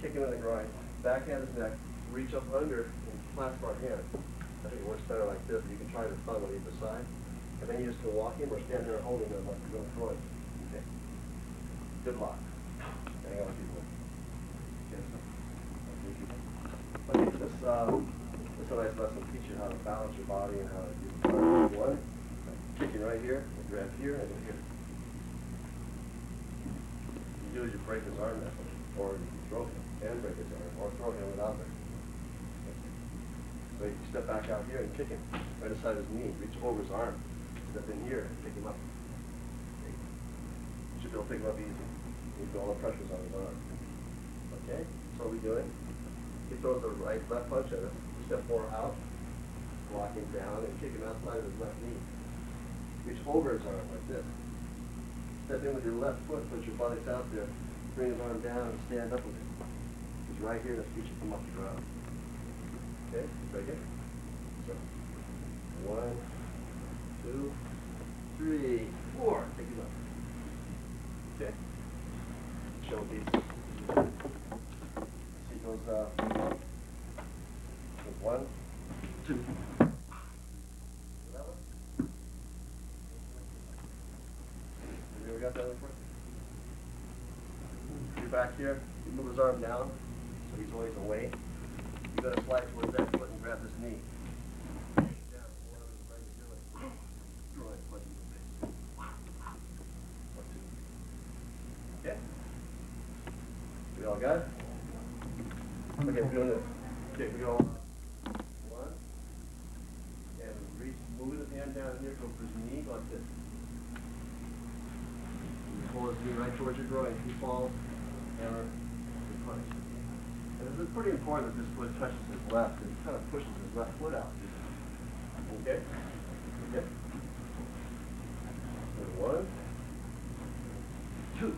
kick him in the groin, backhand his neck, reach up under and clasp our hand. I think it works better like this. You can try the thumb on either side. And then you just can walk him or stand there holding him like you're going to throw it. Okay. Good luck. Hang on, people. Okay, this is a nice lesson to teach you how to balance your body and how to use it. One, kicking right here, and grab here, and then here. You do is you break his arm that way, or you can throw him and break his arm, or throw him without breaking. So you step back out here and kick him right aside his knee, reach over his arm, step in here and pick him up. Okay. You should be able to pick him up easy. You feel all the pressures on his arm. Okay, so what are we doing? He throws the left punch at us. Step forward out, block him down, and kick him outside of his left knee. Reach over his arm like this. Step in with your left foot, put your buttocks out there, bring his arm down, and stand up with it. He's right here to teach you come off the ground. Okay, break it. So, 1, 2, 3, 4. Take him up. Okay. Show beats. He goes, 1, 2. That one? Have you ever got that one before? You're back here, you move his arm down, so he's always away. You gotta slide towards that foot and grab his knee. Down, pull out his right to do it. Throw it, punch him in the face. 1, 2. Okay? We all got it? Okay, we're doing this. Okay, we go 1, and reach, move his hand down here, go for his knee, go like this. You pull his knee right towards your groin. He falls, hammer, and punch. And this is pretty important that this foot touches his left. It kind of pushes his left foot out. Okay? Okay? So 1, 2.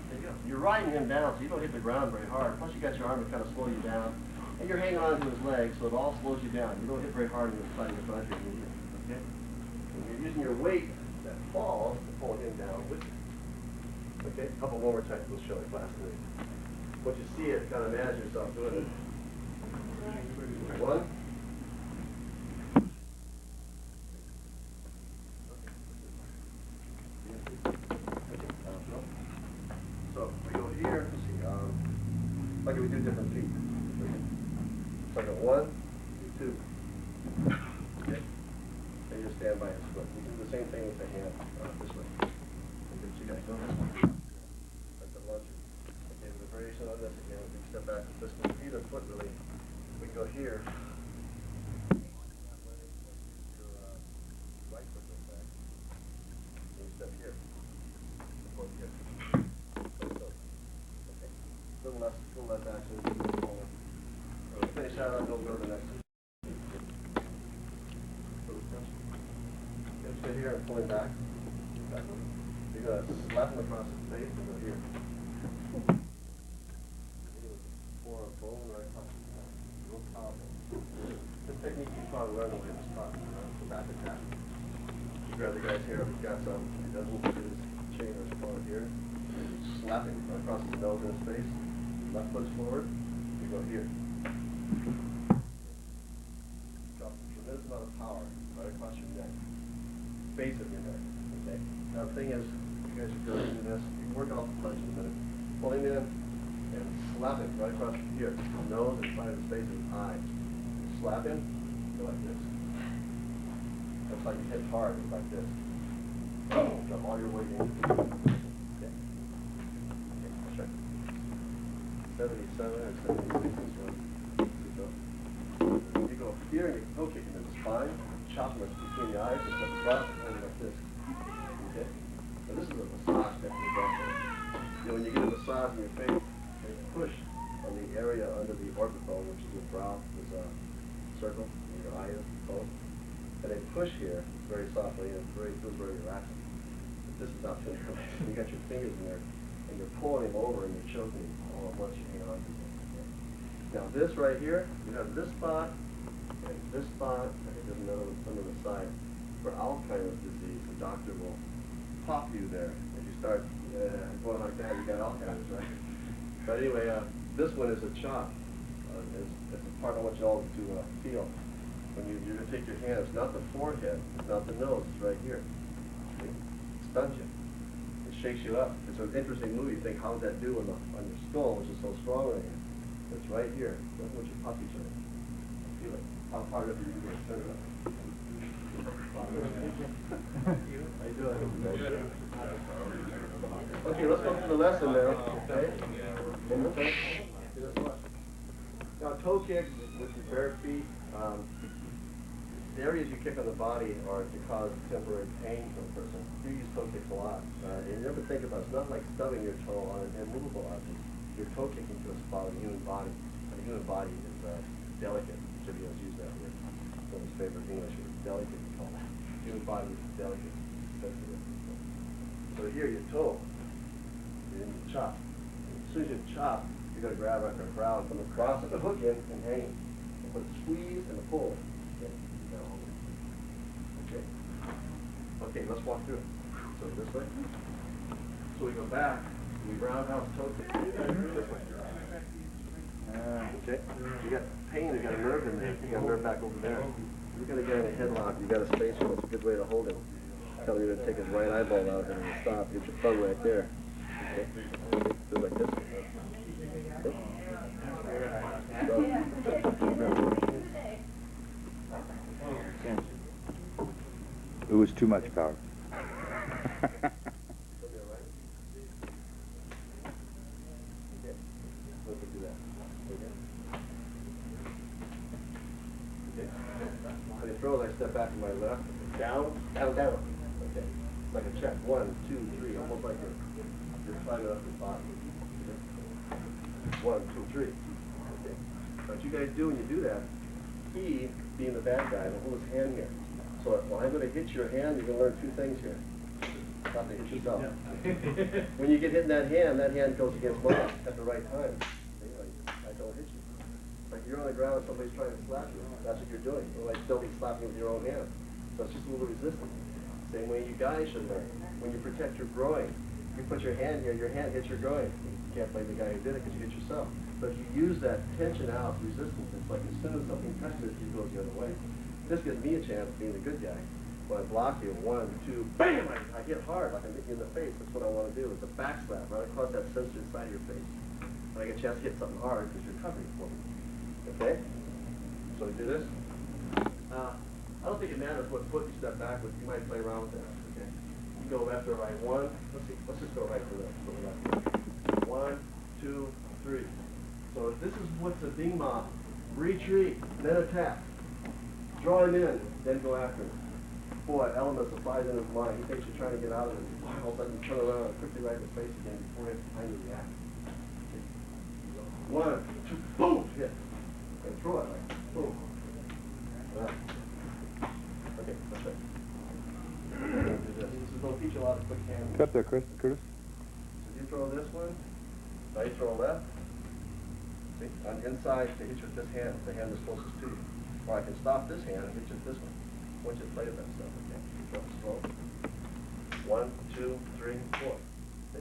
There you go. You're riding him down, so you don't hit the ground very hard. Plus, you got your arm to kind of slow you down. And you're hanging on to his leg, so it all slows you down. You don't hit very hard on the side of your butt. Okay? And you're using your weight that falls to pull him down with you. Okay? A couple more times. We'll show you class 3. Once you see it, kind of imagine yourself doing it. 1. So we go here. Let's see. Like we do different feet. So I go 1, 2. Okay. And you stand by his foot. You can do the same thing with the hand this way. Okay, so you guys know this one. Like the lunge. Okay, with a variation on this again. We can step back and twist with either foot really. We go here. Your right foot goes back. And you step here. Both here. Okay. Little less action. We'll finish that up, we'll go to the next one. Stay here and pull him back. You're going to slap him across his face and go here. Pour a bone right across his back. Real powerful. This technique you probably learned when he was taught. It's a back attack. You grab the guy's hair if he's got some. He doesn't get his chain or his phone here. Slap him right across his nose and his face. Left foot's forward. You go here. Drop a tremendous amount of power right across your neck. Base of your neck. Okay? Now the thing is, you guys are going to do this. You can work off the punch in a minute. Pull him in and slap him right across here. His nose and side of his face and his eyes. Slap him, go like this. That's how you hit hard, it's like this. Drop all your weight in. Okay. Okay, check. 77 or 76 is one. You go here and you go kick him in the spine, chop him between the eyes, and step across and like this. Okay? Now this is a massage technique also. You know, when you get a massage in your face, they push on the area under the orbit bone, which is your brow, is a circle, and your eye is bone. And they push here very softly and it feels very relaxing. But this is not feeling relaxing. You got your fingers in there and you're pulling him over and you're choking him all at once. You hang on to him. Okay? Now this right here, you have this spot and this spot. I think there's another one under the side. For Alzheimer's disease, the doctor will pop you there as you start going like that, you got all kinds, right? But anyway, this one is a chop. It's a part I want you all to feel. When you're going to take your hands, not the forehead, not the nose, it's right here. See? It stuns you. It shakes you up. It's an interesting move. You think, how would that do on your skull, which is so strong right here? It's right here. That's what your puppy turn. Feel it. How hard are you going to turn it up? How you doing? Okay, let's go through the lesson now. Okay? In the toe. See this one? Now, toe kicks with your bare feet. The areas you kick on the body are to cause temporary pain for a person. You use toe kicks a lot. And you never think about it. It's not like stubbing your toe on an immovable object. You're toe kicking to a spot on the human body. And the human body is delicate. Chibios use that word. One of his favorite English words. Delicate, we call that. Human body is delicate. Sensitive. So here, your toe. You're in the chop. As soon as you chop, you're going to grab like a ground, come across it, the hook in, and hang. And put a squeeze and a pull. Okay. Okay. Okay, let's walk through it. So this way. So we go back, we roundhouse toe kick. This way. Okay. You got pain, you got a nerve in there. You got a nerve back over there. You're going to get in a headlock, you got a space one. It's a good way to hold him. Tell him you're going to take his right eyeball out and stop. Get your thumb right there. Okay. Do it like this. It was too much power. When he throws, I step back to my left. Down, down, down. Okay. Like a check. 1, 2, 3. Almost like you're climbing up the bottom. Okay. 1, 2, 3. Okay. What you guys do when you do that, he, being the bad guy, will hold his hand here. So when I'm going to hit your hand, you're going to learn two things here. Not to hit yourself. When you get hit in that hand goes against mine at the right time. I don't hit you. Like you're on the ground and somebody's trying to slap you. That's what you're doing. Or like still be slapping with your own hand. So it's just a little resistance. Same way you guys should learn. When you protect your groin, you put your hand here, your hand hits your groin. You can't blame the guy who did it because you hit yourself. But if you use that tension out resistance, it's like as soon as something touches it, you go the other way. This gives me a chance, being the good guy. When I block you, 1, 2, bam! I hit hard, like I'm hitting you in the face. That's what I want to do. It's a back slap right across that sensitive side of your face. And I get a chance to hit something hard because you're covering for me. Okay? So we do this. I don't think it matters what foot you step back with. You might play around with that. Okay? You go left or right. 1. Let's just go right for the left. 1, 2, 3. So this is what's a ding ma. Retreat, then attack. Draw him in, then go after him. Boy, elements applies in his mind. He thinks you're trying to get out of it. All of a sudden you turn around and quickly right in his face again before he has time to react. Okay. 1, 2, boom! Hit. And throw it like boom. Okay, that's right. This is going to teach you a lot of quick hand. Cut there, Curtis. So you throw this one, now you throw left. See, on the inside, they hit you with this hand, the hand is closest to you. Or I can stop this hand and hit you with this one. I want you to play with that stuff, okay? Throw it slow. 1, 2, 3, 4. See?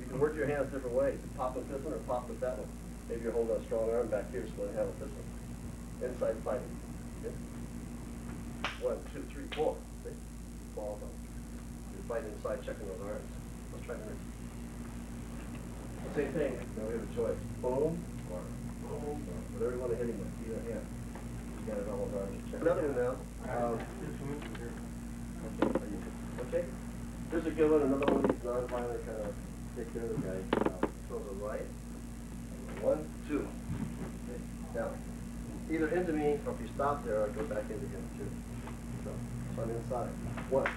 You can work your hands different ways. Pop with this one or pop with that one. Maybe you're holding a strong arm back here, so you have with this one. Inside fighting. Okay? 1, 2, 3, 4. See? Ball up. You're fighting inside, checking those arms. Let's try this. Same thing. Now we have a choice. Boom or boom or whatever you want to hit him with. Either hand. You got it almost already. Check another one now. Okay. Here's a good one. Another one of these non-violent kind of take care of the guy. Throws a right. 1, 2. Okay. Now, either into me or if you stop there, I'll go back into him too. So I'm inside. 1, 2.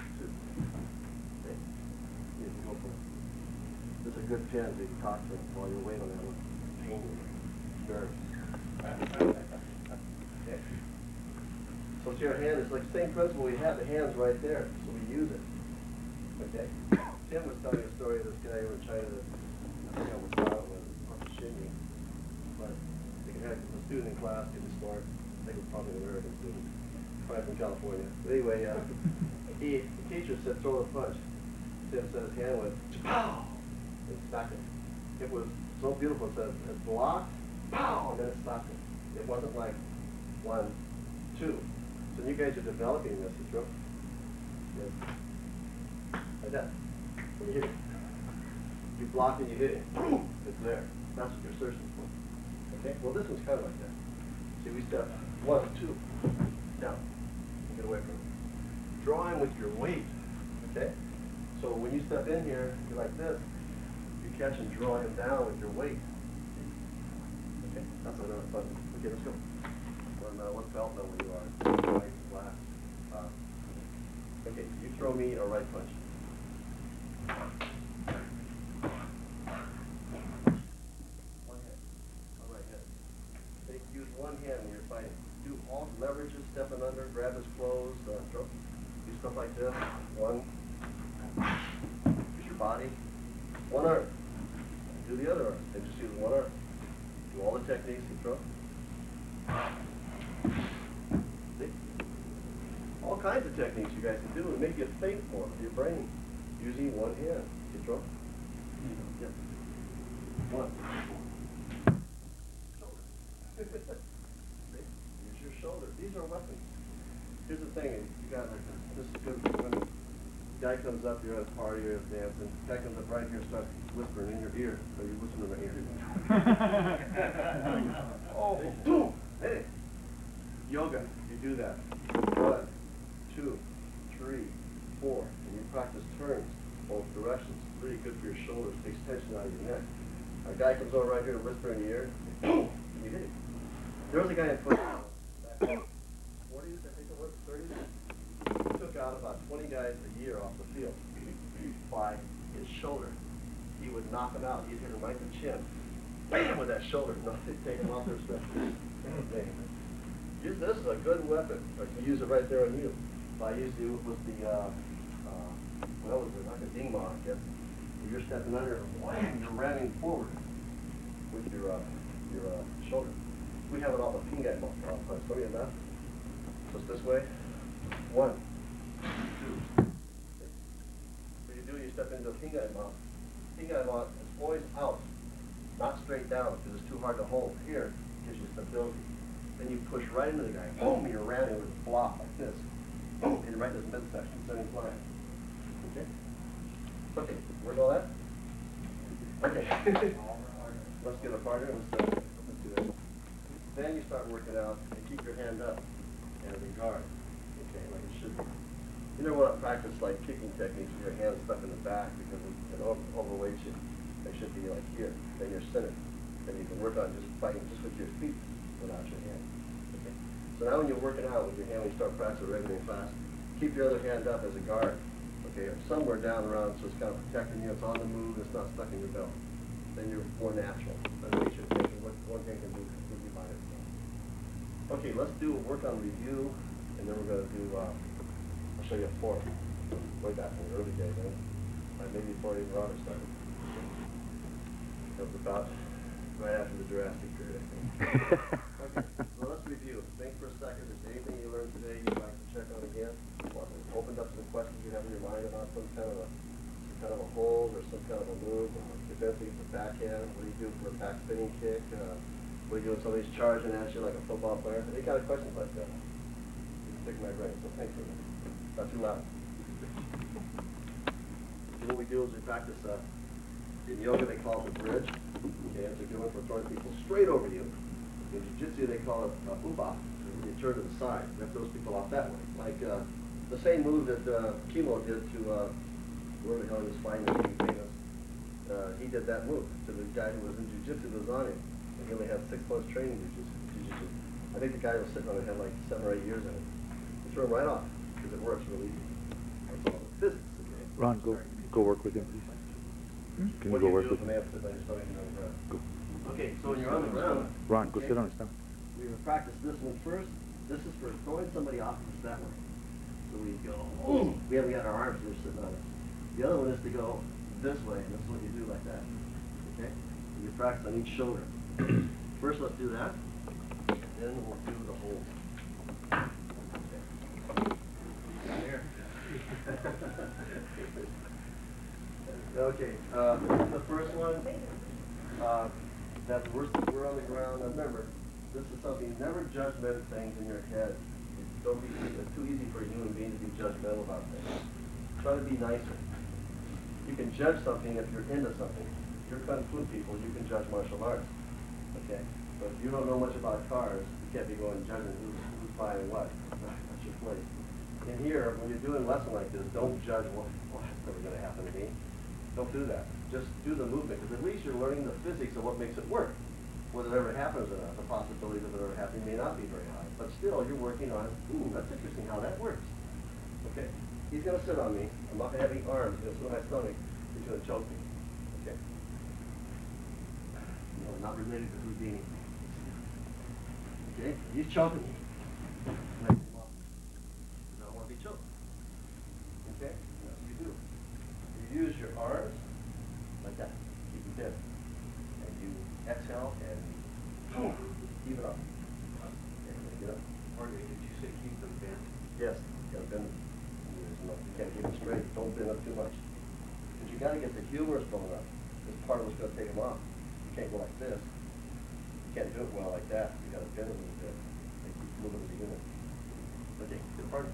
Okay. You can go for it. This is a good pin so you can talk to him while you're waiting on that one. Pain nerves. Okay. So it's your hand. It's like the same principle we have. The hand's right there, so we use it. Okay. Tim was telling me a story of this guy who was trying to, I forgot what style it was, off the shinny. But they had a student in class give a story. I think it was probably an American student, probably from California. But anyway, the teacher said throw the punch. Tim said his hand went, pow! and stuck it. It was so beautiful. It said, it blocked, pow, and then it stopped it. It wasn't like 1, 2. So you guys are developing this, you throw. Yes. Like that. When you hit it. You block and you hit it. Boom! It's there. That's what you're searching for. Okay? Well, this one's kind of like that. See, we step 1, 2. Down. Get away from it. Drawing with your weight. Okay? So when you step in here, you're like this. You catch and draw him down with your weight. Okay? That's another fun. Okay, let's go. What belt level you are? Right, left. Okay, you throw me a right punch. One hand. All right hand. Use one hand when you're fighting. Do all leverages, stepping under, grab his clothes, throw. Do stuff like this. One. Use your body. One arm. Do the other arm. And just use one arm. Do all the techniques you throw. See? All kinds of techniques you guys can do and make you think more with your brain using one hand. You throw. Yep. One. Shoulder. See? Use your shoulder. These are weapons. Here's the thing, you got like this is good when a guy comes up, you're at a party, you're dancing, guy comes up right here and starts whispering in your ear, so you listen to my ear. Oh, boom! Hey! Yoga, you do that. 1, 2, 3, 4, and you practice turns both directions. Really good for your shoulders, takes tension out of your neck. A guy comes over right here and whispers in your ear, boom! And you hit him. There was a guy in front of me, 40s, I think it was, 30s. He took out about 20 guys a year off the field by his shoulder. He would knock them out. He'd hit them right in the chin. Bam! With that shoulder. No, they'd take them off their stuff. Use this as a good weapon. I can use it right there on you. If I used you with the, what was it? Like a ding dong, I guess. You're stepping under, wham! You're ramming forward with your shoulder. We have it off a pingai punch. Show me that. Just this way. 1, 2. What you do, you step into a pingai mount. Pingai mount is always out, not straight down because it's too hard to hold. Here gives you stability. Then you push right into the guy. Boom! You're ramming with a block like this. Boom! And right in his midsection, sending flying. Okay? Okay, where's all that? Okay. Let's get a partner. Let's do that. Then you start working out and keep your hand up as a guard. Okay, like it should be. You never want to practice like kicking techniques with your hands stuck in the back because it overweights you. They should be like here. Then you're centered. Then you can work on just fighting just with your feet without your hand. Okay. So now when you're working out with your hand, when you start practicing regular class, keep your other hand up as a guard. Okay, or somewhere down around so it's kind of protecting you. It's on the move. It's not stuck in your belt. Then you're more natural. That makes you think what one thing can do completely by itself. Okay, let's do a work on review, and then we're going to do, I'll show you a form. Way back in the early days, maybe before even Robert started. That was about right after the Jurassic period, I think. Okay, so let's review. Think for a second. Is there anything you learned today you'd like to check on again? Opened up some questions you have in your mind about some kind of a hold or some kind of a move. Defensively, it's a backhand. What do you do for a back spinning kick? What do you do when somebody's charging at you like a football player? Any kind of questions like that? You stick my brain, so thanks for that. Not too loud. So what we do is we practice, in yoga they call it the bridge. Okay, it's a good one for throwing people straight over you. In jiu-jitsu they call it uba. You turn to the side, rip those people off that way. Like the same move that Kimo did to, whoever the hell he was fighting that he famous. He did that move to the guy who was in jiu-jitsu that was on him. And he only had 6 months training in jiu-jitsu. I think the guy was sitting on it had like 7 or 8 years in it. He threw him right off because it works really easy. That's all the physics. Okay? Ron, go work with him, please. Can you go work with him? Go. Okay, so when you're on the ground, Ron, go sit on his stomach. we're going to practice this one first. This is for throwing somebody off of us that way. So we go, boom. We haven't got our arms, they're sitting on it. The other one is to go this way, and this is what you do like that. Okay? And you practice on each shoulder. First, let's do that. Then we'll do the hold. Okay. Okay. first one, that we're on the ground. Now remember, this is something, never judgment things in your head. Don't be, it's too easy for a human being to be judgmental about things. Try to be nicer. You can judge something if you're into something. If you're Kung Fu people, you can judge martial arts. Okay? But if you don't know much about cars, you can't be going judging who's buying what. That's your place. In here, when you're doing a lesson like this, don't judge, well, that's never going to happen to me. Don't do that. Just do the movement, because at least you're learning the physics of what makes it work. Whether it ever happens or not, the possibility of it ever happening may not be very high. But still, you're working on, ooh, that's interesting how that works. Okay? He's going to sit on me. I'm not going to have any arms. He's going to sit on my stomach. He's going to choke me. Okay? No, not related to Houdini. Okay? He's choking me. And I come up. Because I don't want to be choked. Okay? That's what you do. You use your arms like that. Keep them bent. And you exhale and keep it up. Okay, get up. Marty, did you say keep them bent? Yes, you gotta bend them. You can't keep them straight. Don't bend up too much. But you gotta get the humerus bone up. This part of what's gonna take them off. You can't go like this. You can't do it well like that. You gotta bend a little bit. And keep moving the unit. Okay, get apart.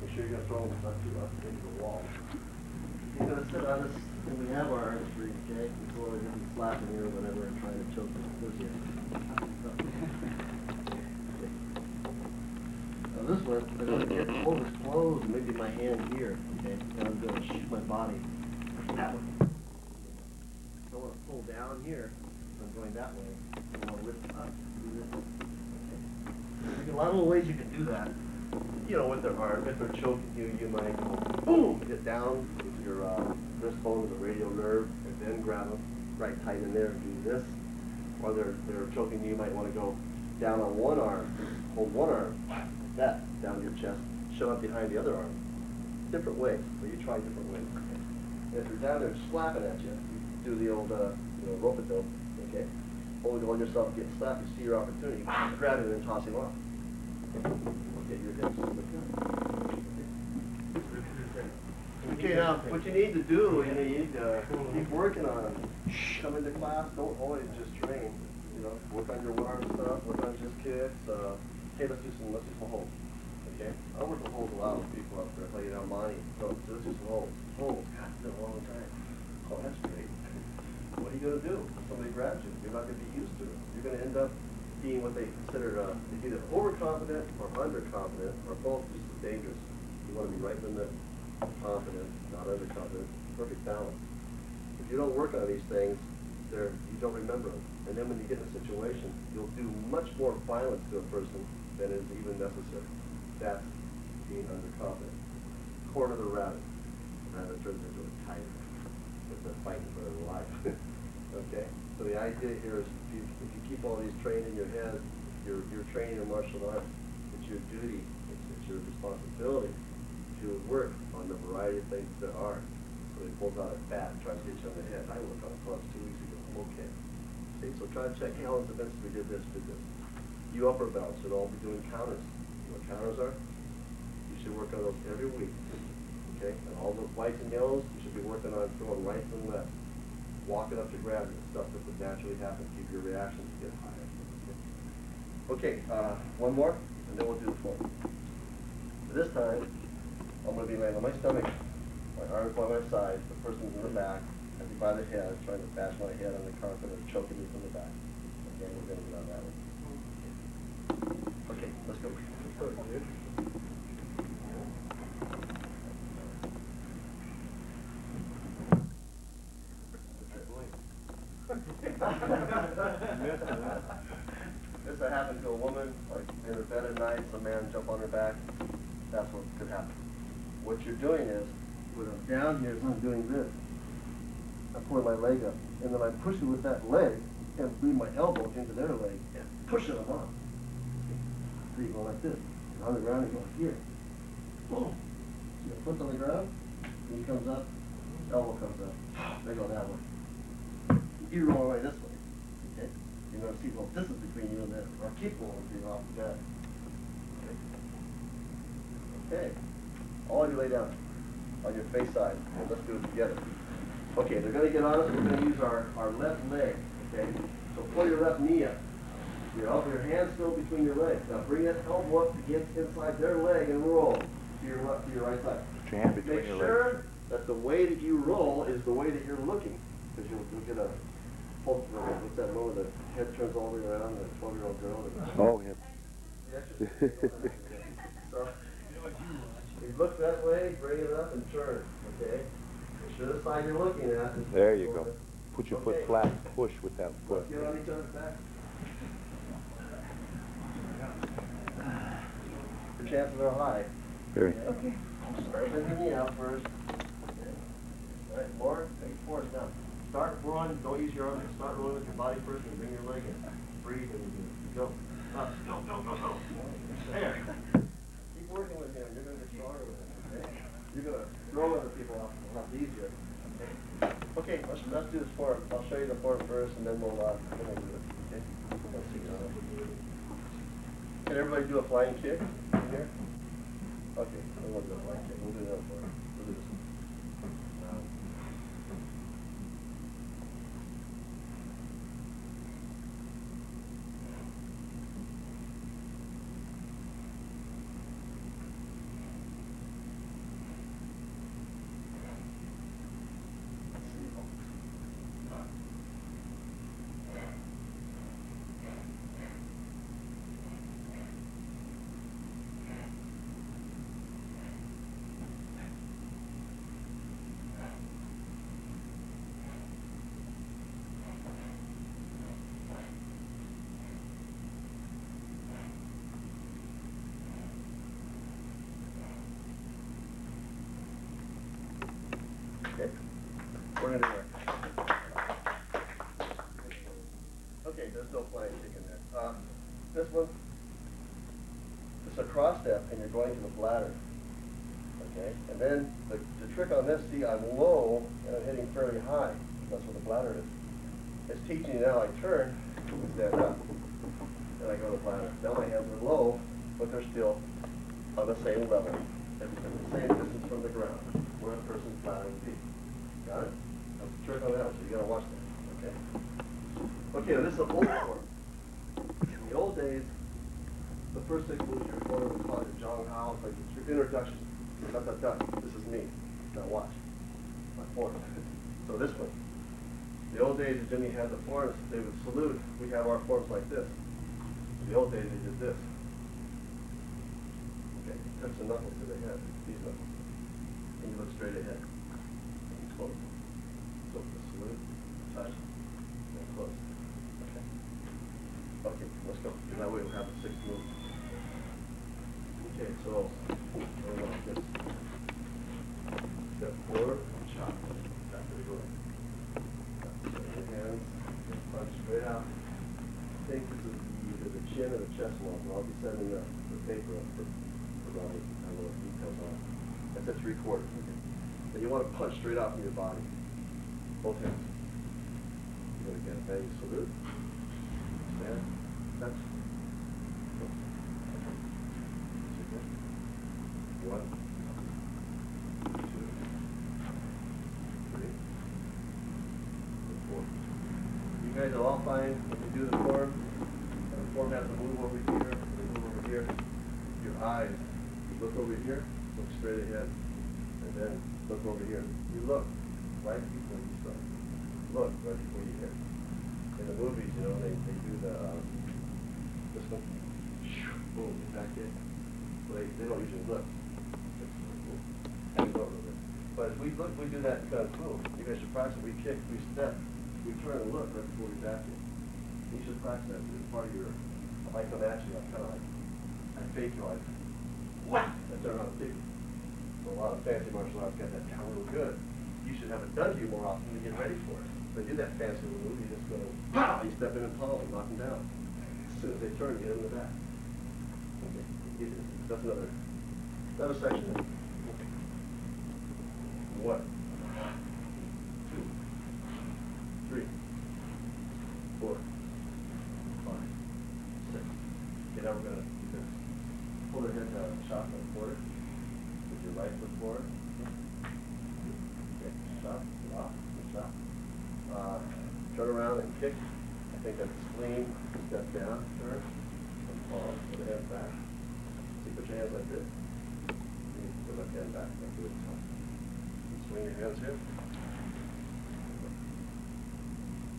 Make sure you're gonna throw them not too much into the wall. He's gonna sit on us, and we have our arms free, okay? Before we're gonna be flapping here or whatever and trying to choke the enthusiast. Now this one, I'm gonna get hold this closed, maybe my hand here, okay? And I'm gonna shoot my body that way. I wanna pull down here, I'm going that way. I wanna lift up, do this. Okay. There's a lot of ways you can do that. You know, with their arm, if they're choking you, you might go, boom, get down with your wrist bone to the radial nerve, and then grab them right tight in there and do this. Or they're choking you, you might want to go down on one arm, hold one arm, like that, down your chest, shove up behind the other arm. Different ways, so you try different ways. And if you're down there slapping at you, you do the old, rope-a-dope, okay? Hold yourself, get slapped, you see your opportunity, grab it and toss him off. Get your hips on the gun. Okay, now, what you need to do, you need to keep working on them. Come into class, don't always just train. You know, work on your arm stuff, work on just kicks. Okay, let's do some holds. Okay? I'll work with holds a lot with people up there, like, Monty. So let's do some holds. Holds, God, it's been a long time. Oh, that's great. What are you going to do if somebody grabs you? You're not going to be used to it. You're going to end up being what they consider either overconfident or underconfident, or both just as dangerous. You want to be right in the middle. Confident, not underconfident. Perfect balance. If you don't work on these things, you don't remember them. And then when you get in a situation, you'll do much more violence to a person than is even necessary. That's being underconfident. Corner the rabbit. The rabbit turns into a tiger. It's a fight for their life. Okay? So the idea here is if you keep all these trained in your head, you're training in martial arts. It's your duty, it's your responsibility to work on the variety of things there are. So he pulls out a bat and tries to hit you on the head. I worked on clubs 2 weeks ago. I'm okay. See, so try to check, hey, all those events, we did this, did this. You upper belts should all be doing counters. You know what counters are? You should work on those every week. Okay? And all those whites and yellows, you should be working on throwing right and left. Walking up to grab you, stuff that would naturally happen. Keep your reactions get higher. Okay, one more, and then we'll do the floor. This time, I'm going to be laying on my stomach, my arms by my side, the person's in the back, and me by the head, trying to bash my head on the carpet or choking me from the back. Okay, we're going to get on that one. Okay, let's go. This happened to a woman, like in her bed at night, some man jump on her back. That's what could happen. What you're doing is, when I'm down here, I'm doing this. I pull my leg up, and then I push it with that leg, and bring my elbow into their leg, and push it along. So you go like this. And on the ground, you go here. Boom. So your foot's on the ground, knee comes up, elbow comes up. They go that way. You roll right this way. Okay? You're going to see, well, this is between you and them. Or keep rolling until you're off the bed. Okay. All of you lay down on your face side. And let's do it together. Okay, they're going to get on us. We're going to use our left leg. Okay? So pull your left knee up. Your hand's still between your legs. Now bring that elbow up against inside their leg and roll to your left, to your right side. Put your hand between Make your sure legs. that the way that you roll is the way that you're looking. Because you'll get a, what's that one where the head turns all the way around, the 12-year-old girl? Oh, yeah. So, you look that way, bring it up and turn, okay? Make sure the side you're looking at is... There you go. Put your foot flat, push with that foot. Let's get on each other's back. Your chances are high. Very. Okay. Start with your knee out first. Okay. All right, more. Take force now. Start run. Don't use your arms. Start rolling with your body first and bring your leg in. Breathe and go. Up. Go, go, go, go. There. Keep working with him. You're going to get stronger with him. Okay? You're going to throw other people off a lot easier. Okay, let's do this form. I'll show you the form first, and then we'll do it. Okay? Let's see. Can everybody do a flying kick in here? Okay, we won't do a flying kick. We'll do another form. We'll do this one. Okay, we're going to do it. Okay, there's no flying kick in there. This one, it's a cross step, and you're going to the bladder. Okay, and then the trick on this, see, I'm low, and I'm hitting fairly high. That's what the bladder is. It's teaching you now I turn, and stand up, and I go to the bladder. Now my hands are low, but they're still on the same level, and the same distance from the ground, where a person's bladder would be. Got it? That's the trick on that, so you gotta watch that, okay? Okay, now this is an old form. In the old days, the first 6 moves you were was called the Jong Hao, it's like it's your introduction. Dut, dut, dut. This is me. Now watch. My form. So this one. In the old days, when Jimmy had the forms, they would salute. We have our forms like this. In the old days, they did this. Okay, touch the knuckles to the head, these knuckles. And you look straight ahead. And close. So the salute, touch, and close. Okay. Okay, let's go. And that way we'll have the 6 moves. Okay, so this. Step forward, chop. Back to the door. Your hands, punch straight out. Take either the chin or the chest wall. I'll be sending the paper up for Robert. I have a little details on it. That's at 3/4. Okay. And you want to punch straight out from your body. Both hands. You're going to get a bang salute. Stand. Touch. One, 2, 3, 4. You guys will all find when you do the form has to move over here, move over here. Your eyes, you look over here, look straight ahead, and then look over here. You look right before you start. Look right before you hit. In the movies, you know, they do the, this one, boom, back in. Well, they don't usually look. But as we look, we do that in Kung Fu. You guys should practice. We kick, we step, we turn and look right before we back in. You should practice that. It's part of your, if I come at you, I'm kind of like, I fake you like, whack! I turn around and kick you. So a lot of fancy martial arts got that down real good. You should have it done to you more often to get ready for it. So you do that fancy move, you just go, pow! You step in and pummel and knock them down. As soon as they turn, you hit them in the back. Okay. That's another section. Okay. 1, 2, 3, 4, 5, 6. Okay, now we're going to do this. Pull their head down and chop them forward. With your right foot forward. Okay, chop, lock, kick. I think that's clean. Step down, turn, and pause, put the hands back. See, put your hands like this. Put the left hand back, like this. Swing your hands here.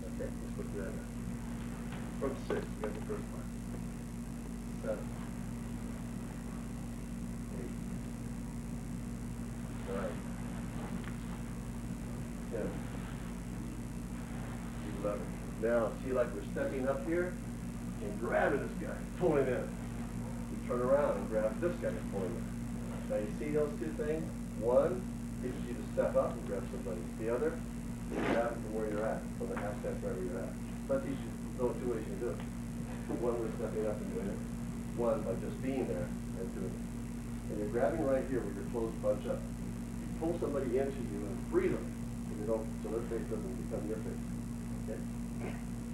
Okay, let's look at that now. From 6, you got the first one. 7, 8, 9, 10, 11. Now, see, like we're stepping up here and grabbing this guy, pulling in. We turn around and grab this guy and pull him in. Now, you see those two things? One teaches you to step up and grab somebody. The other, grab from where you're at, from the half step wherever you're at. That teaches you those two ways you can do it. One was stepping up and doing it. One by just being there and doing it. And you're grabbing right here where your toes bunch up. You pull somebody into you and breathe them so they don't, so their face doesn't become your face. Okay?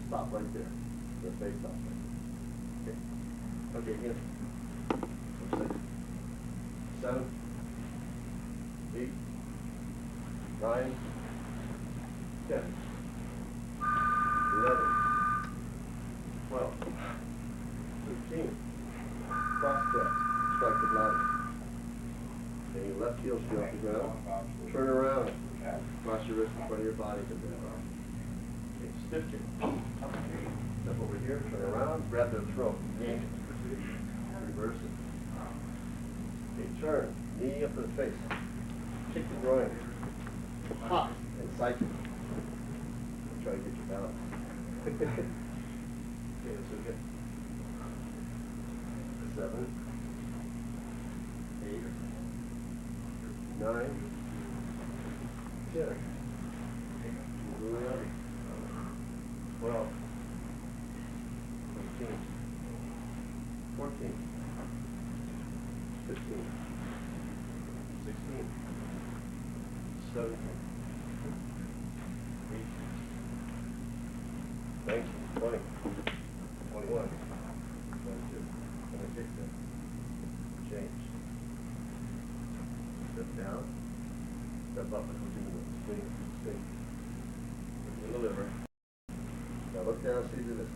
Stop right there. Their face stops right there. Okay? Okay, again. 6, 7, 8, 9, 10, 11, 12, 13. Cross step, strike the body. Okay, your left heel should be off the ground. Turn around. Cross your wrist in front of your body to the ground. Okay, stiff kick. Step over here, turn around, grab their throat, yank it. Reverse it. Okay, turn, knee up to the face. Kick the groin. Hop and cycle. Try to get your balance. Okay, let's look at 7, 8, 9, 10, 11, 12, 13, 14, 15, 16, 17, 18, 19, 20, 21, 22, 26, change. Step down, step up and hook into the swing, swing. In the liver. Now look down, see, do this.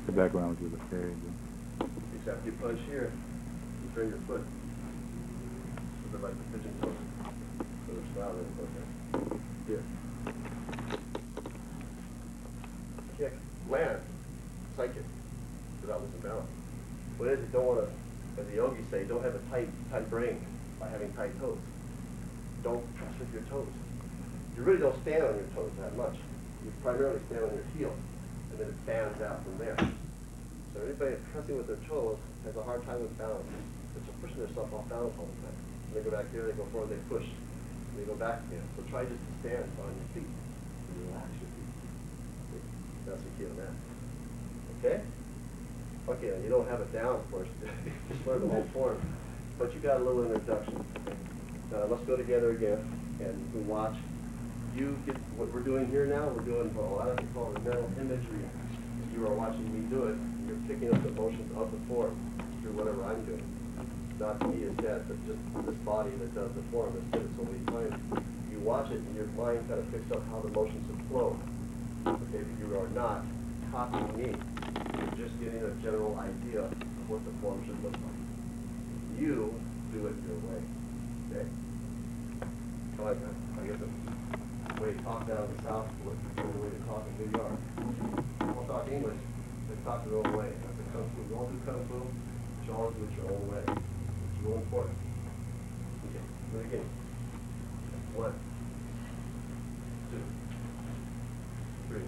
The background with the fairy. Except you punch here, you turn your foot. A bit like the pigeon toe. So the style is okay. Here. Kick, land, psychic, without losing balance. What is it? Don't want to, as the yogis say, don't have a tight brain by having tight toes. Don't trust with your toes. You really don't stand on your toes that much. You primarily stand on your heel, and then it fans out from there. So anybody pressing with their toes has a hard time with balance. They're just pushing themselves off balance all the time. And they go back here, they go forward, they push. And they go back again. So try just to stand on your feet. And relax your feet. That's the key on that. Okay? Okay, now you don't have it down, of course. Just learn the whole form. But you got a little introduction. Okay? Now let's go together again and we watch. You get what we're doing here now, we're doing what a lot of people call the mental imagery. You are watching me do it, and you're picking up the motions of the form through whatever I'm doing. Not me as dead, but just this body that does the form that's did it so many times. You watch it, and your mind kind of picks up how the motions would flow. Okay, but you are not copying me. You're just getting a general idea of what the form should look like. You do it your way. Okay? Like I guess the way you talk down in the South, the way you talk in New York. Don't talk English, they talk their own way. That's the Kung Fu. You don't do Kung Fu, but you always do it your own way. It's real important. Okay, do it again. 1, 2, 3,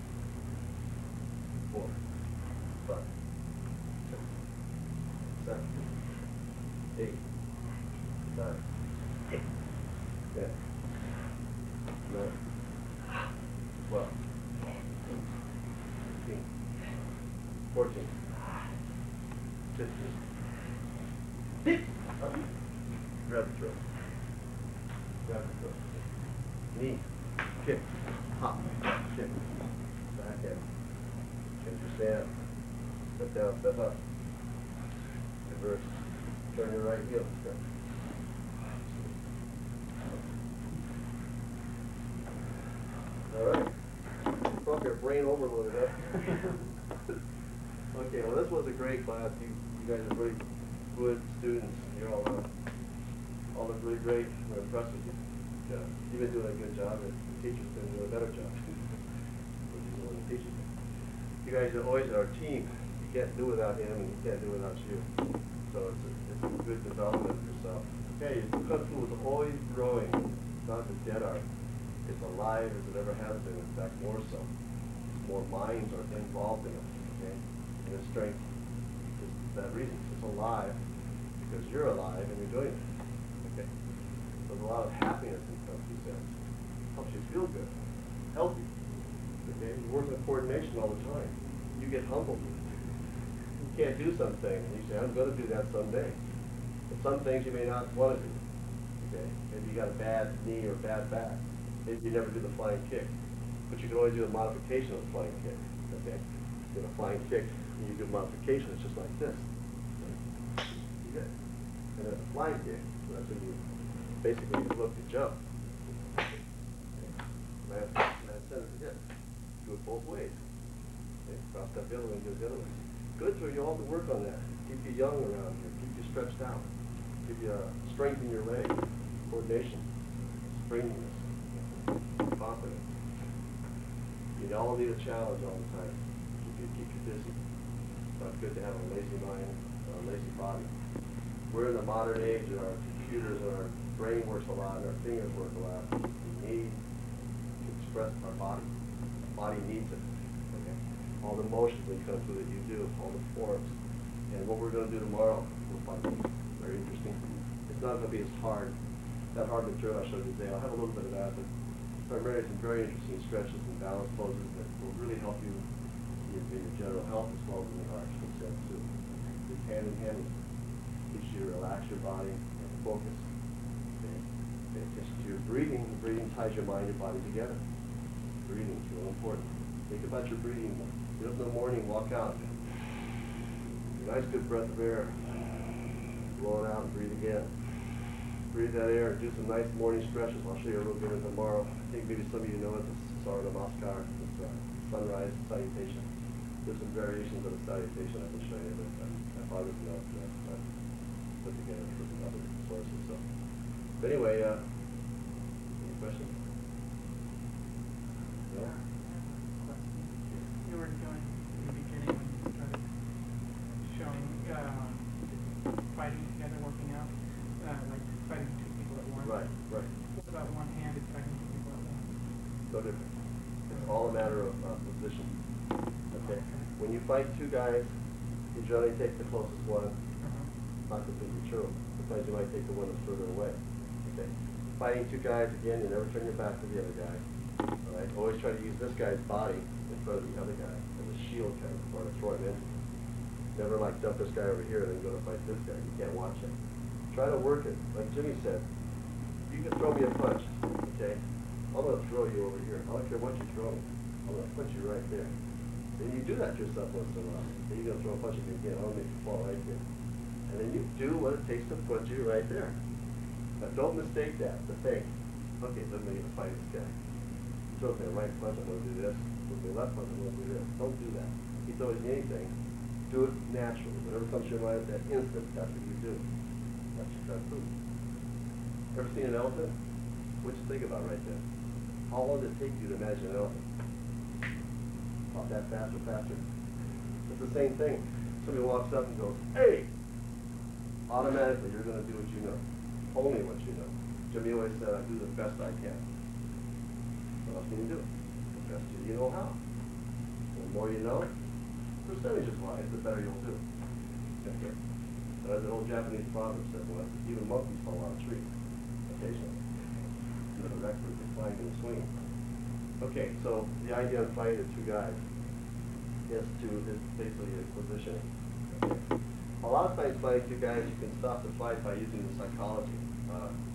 4, 5, 6, 7, 8, 9, 10, 11, 12, 13, 14, 15. Grab the throat. Grab the throat. Knee, kick, hop, kick, back in. Change your stand. Step down, step up. Reverse. Turn your right heel. Step. brain overloaded, huh? Okay, well, this was a great class. You guys are really good students. You're all look really great. We're impressed with you. You've been doing a good job, and the teacher's been doing a better job. You guys are always our team. You can't do without him, and he can't do without you. So it's a good development of yourself. Okay, Kung Fu is always growing. It's not a dead art. It's alive as it ever has been. In fact, more so. More minds are involved in it. Okay, and its strength is that reason. It's alive because you're alive and you're doing it. Okay, there's a lot of happiness in Kung Fu San Soo. Helps you feel good, healthy. Okay, you work in coordination all the time. You get humbled. You can't do something, and you say, I'm going to do that someday. But some things you may not want to do. Okay, maybe you got a bad knee or bad back. Maybe you never do the flying kick. But you can always do a modification of the flying kick. Okay, you do a flying kick, and you do a modification. It's just like this. Okay? You get it. And then a flying kick. So that's when you basically look to jump. Okay. Man center to hip. Do it both ways. Okay. Cross that the other way and do it the other way. Good for you all to work on that. Keep you young around here. Keep you stretched out. Give you strength in your legs, coordination, springiness, confidence. You all need a challenge all the time. Keep you busy. It's not good to have a lazy mind or a lazy body. We're in the modern age, and our computers and our brain works a lot, and our fingers work a lot. We need to express our body. The body needs it. Okay? All the motions that come through that you do, all the forms. And what we're going to do tomorrow will find very interesting. It's not going to be as hard, that hard material I showed you today. I'll have a little bit of that, but primarily some very interesting stretches and balance poses that will really help you in your general health as well as in the arts from San Soo. It's hand in hand. Teach you to relax your body and focus. Okay? Pay attention to your breathing. The breathing ties your mind and body together. Breathing is real important. Think about your breathing. Get up in the morning, walk out. A nice good breath of air. Blow it out and breathe again. Breathe that air and do some nice morning stretches. I'll show you a little bit of it tomorrow. I think maybe some of you know it. This is Sarva Namaskar. It's sunrise salutation. There's some variations of the salutation I can show you, but my father's notes that put together from some other sources. So, but anyway, any questions? No? You were doing in the beginning when you started showing fighting together, working out, like fighting two people at once. Right, right. What about one-handed fighting two people at once? No different. It's all a matter of position. Okay. When you fight two guys, you generally take the closest one. Not completely true. Sometimes you might take the one that's further away. Okay. Fighting two guys, again, you never turn your back to the other guy. All right. Always try to use this guy's body in front of the other guy as a shield kind of, or to throw him into. Never like dump this guy over here and then go to fight this guy. You can't watch him. Try to work it. Like Jimmy said, you can throw me a punch. Okay. I'm going to throw you over here. I don't care what you throw me. I'm going to punch you right there. Then you do that to yourself once in a while. Then you're going to throw a punch at me again. I'm going to make you fall right there. And then you do what it takes to punch you right there. Now don't mistake that to think, okay, so I'm going to fight this guy. He throws me a right punch, I'm going to do this. He throws me a left punch, I'm going to do this. Don't do that. He throws you anything, do it naturally. Whatever comes to your mind at that instant, that's what you do. That's your Kung Fu. Ever seen an elephant? What you think about right there? How long does it take you to imagine an elephant? Not that fast or faster? It's the same thing. Somebody walks up and goes, hey! Automatically, you're going to do what you know. Only what you know. Jimmy always said, I do the best I can. What else can you do? The best you know how. The more you know, percentages-wise, the better you'll do. Okay. As an old Japanese proverb said once, even monkeys fall out of trees, occasionally. The record is flying in the swing. Okay, so the idea of fighting the two guys is basically a positioning. Okay. A lot of times fighting two guys, you can stop the fight by using the psychology.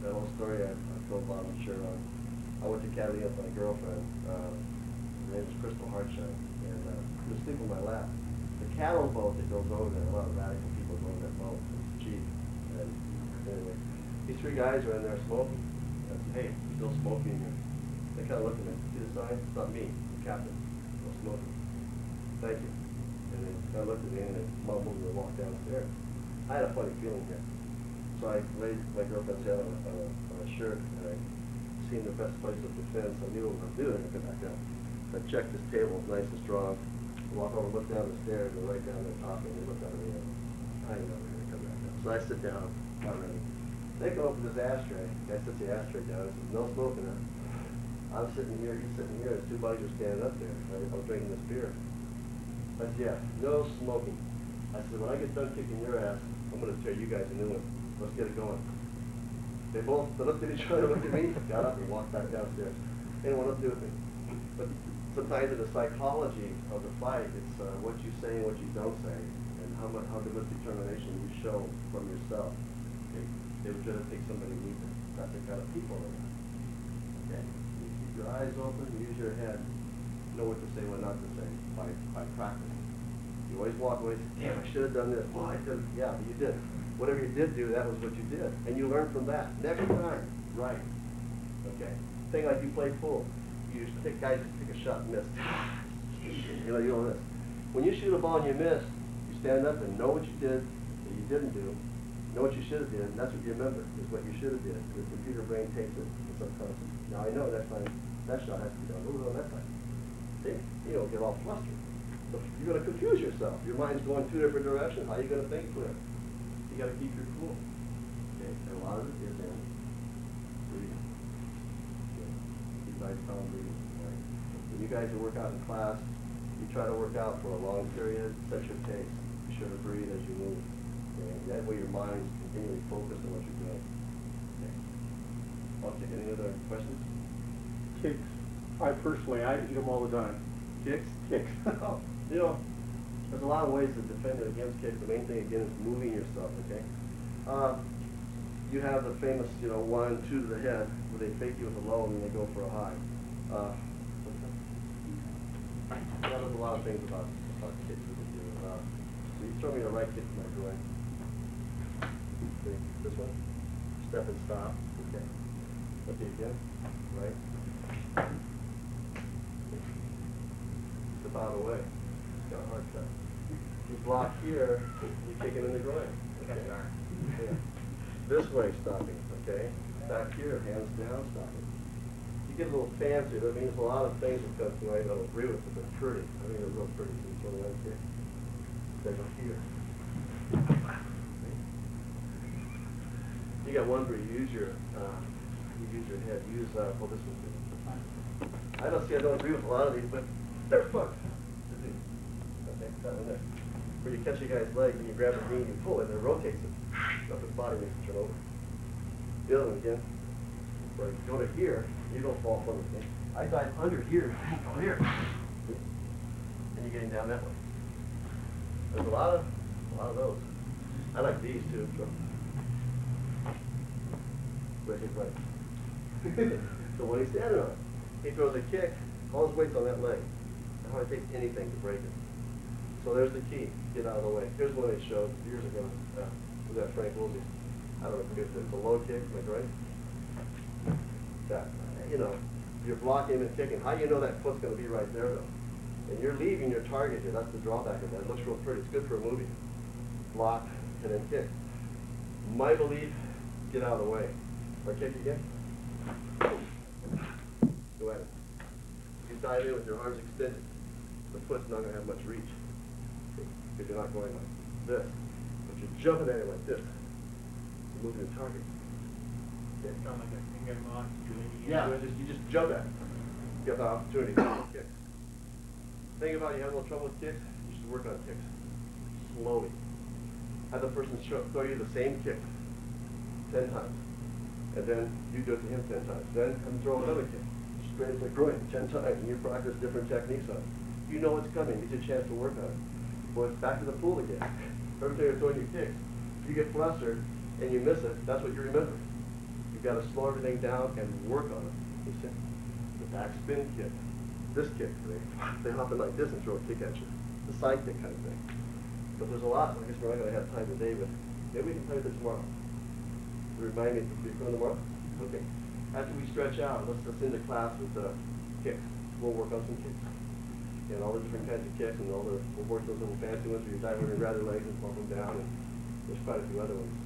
That whole story I told Bob, I'm sure. I went to Academy with my girlfriend. Her name is Crystal Hartshine, and she was sleeping on my lap. The cattle boat that goes over there, a lot of radical people go on that boat. It's cheap. And anyway, these three guys are in there smoking. I said, hey, still smoking here. They kind of look at me. See the sign? It's not me, the captain. No smoking. Thank you. And then kind of looked at me and then mumbled and walked downstairs. I had a funny feeling here. So I laid my girlfriend's head on a shirt, and I seen the best place of defense. I knew what I was doing. I could back down. So I checked this table, nice and strong. I walk over, look down the stairs, and right down the top, and they look out at me. I know they're going to come back down. So I sit down, not ready. They go open this ashtray. Guy sets the ashtray down and says, no smoking, huh? I'm sitting here, he's sitting here, and 2 buddies are standing up there. I'm drinking this beer. I said, yeah, no smoking. I said, when I get done kicking your ass, I'm going to tear you guys a new one. Let's get it going. They looked at each other, looked at me, got up and walked back downstairs. They didn't want nothing to do with me. But sometimes in the psychology of the fight, it's what you say and what you don't say, and how good of determination you show from yourself. Okay? They were trying to take somebody weak. That's the kind of people they are. Okay? You keep your eyes open, use your head, know what to say, what not to say, by practice. You always walk away and say, damn, I should have done this. Well, I did. Yeah, but you did. Whatever you did do, that was what you did. And you learn from that. Next time, right. Okay. Thing like you play pool. You just take guys take a shot and miss. You know this. When you shoot a ball and you miss, you stand up and know what you did that you didn't do. Know what you should have did, and that's what you remember, is what you should have did. The computer brain takes it in subconscious. Now I know next time that shot has to be done. What was on that time? See? You don't get all flustered. So you're going to confuse yourself. Your mind's going 2 different directions. How are you going to think clear? You got to keep your cool. Okay? And a lot of it is in breathing. Okay? Keep nice calm breathing. Right? When you guys work out in class, you try to work out for a long period, set your pace. Be sure to breathe as you move. Okay? That way your mind's continually focused on what you're doing. Okay? Any other questions? Kicks. I eat them all the time. Kicks? Kicks. Oh, you know, there's a lot of ways to defend it against kicks. The main thing, again, is moving yourself, okay? You have the famous, 1, 2 to the head, where they fake you with a low and then they go for a high. There's a lot of things about kicks we can do. So you throw me a right kick to my groin. See, this one? Step and stop. Okay. Okay, again. Right. Step out of the way. It's got a hard cut. You block here, you kick it in the groin. Okay. Yeah. This way, stopping. Okay. Back here, hands down, stopping. You get a little fancy. That means a lot of things with Kung Fu I don't agree with, but they're pretty. I think they're real pretty. So you throw the right kick. Step up here. You got one where you use your head. Use this one. I don't agree with a lot of these, but they're fun to do. Okay, that one there. Where you catch a guy's leg and you grab his knee and you pull it and it rotates it. Up his body makes it turn over. The other one again. Where you go to here, you don't fall from the thing. I dive under here, I go here. And you're getting down that way. There's a lot of those. I like these too. Where's his right? So when he's standing on it, he throws a kick, all his weight's on that leg. Not how it takes anything to break it. So there's the key. Get out of the way. Here's one they showed years ago. Was that Frank Woolsey? I don't know if it's a low kick, like right? That, you're blocking and kicking. How do you know that foot's going to be right there though? And you're leaving your target here. That's the drawback of that. It looks real pretty. It's good for a movie. Block and then kick. My belief, get out of the way. Or kick again. Go at it. You dive in with your arms extended. The foot's not going to have much reach. Because you're not going like this. But you're jumping at it like this. You're moving your target. Okay. It's not like a finger lock, you're leaning into Yeah, it. you just jump at it. You have the opportunity to kick. Think about it, you have a little trouble with kicks, you should work on kicks. Slowly. Have the person throw you the same kick 10 times. And then you do it to him 10 times. Then come throw another kick. Straight at the groin 10 times. And you practice different techniques on it. You know what's coming. It's a chance to work on it. Well, it's back to the pool again. Every time you're throwing your kicks, you get flustered and you miss it. That's what you remember. You've got to slow everything down and work on it. You see? The back spin kick. This kick, they hop in like this and throw a kick at you. The side kick kind of thing. But there's a lot. I guess we're not going to have time today, but maybe we can play this tomorrow. Remind me to be coming tomorrow? Okay. After we stretch out, let's into class with kicks. We'll work on some kicks. And all the different kinds of kicks, and all the, we'll work those little fancy ones where you're diving and grab their legs and pump them down, and there's quite a few other ones.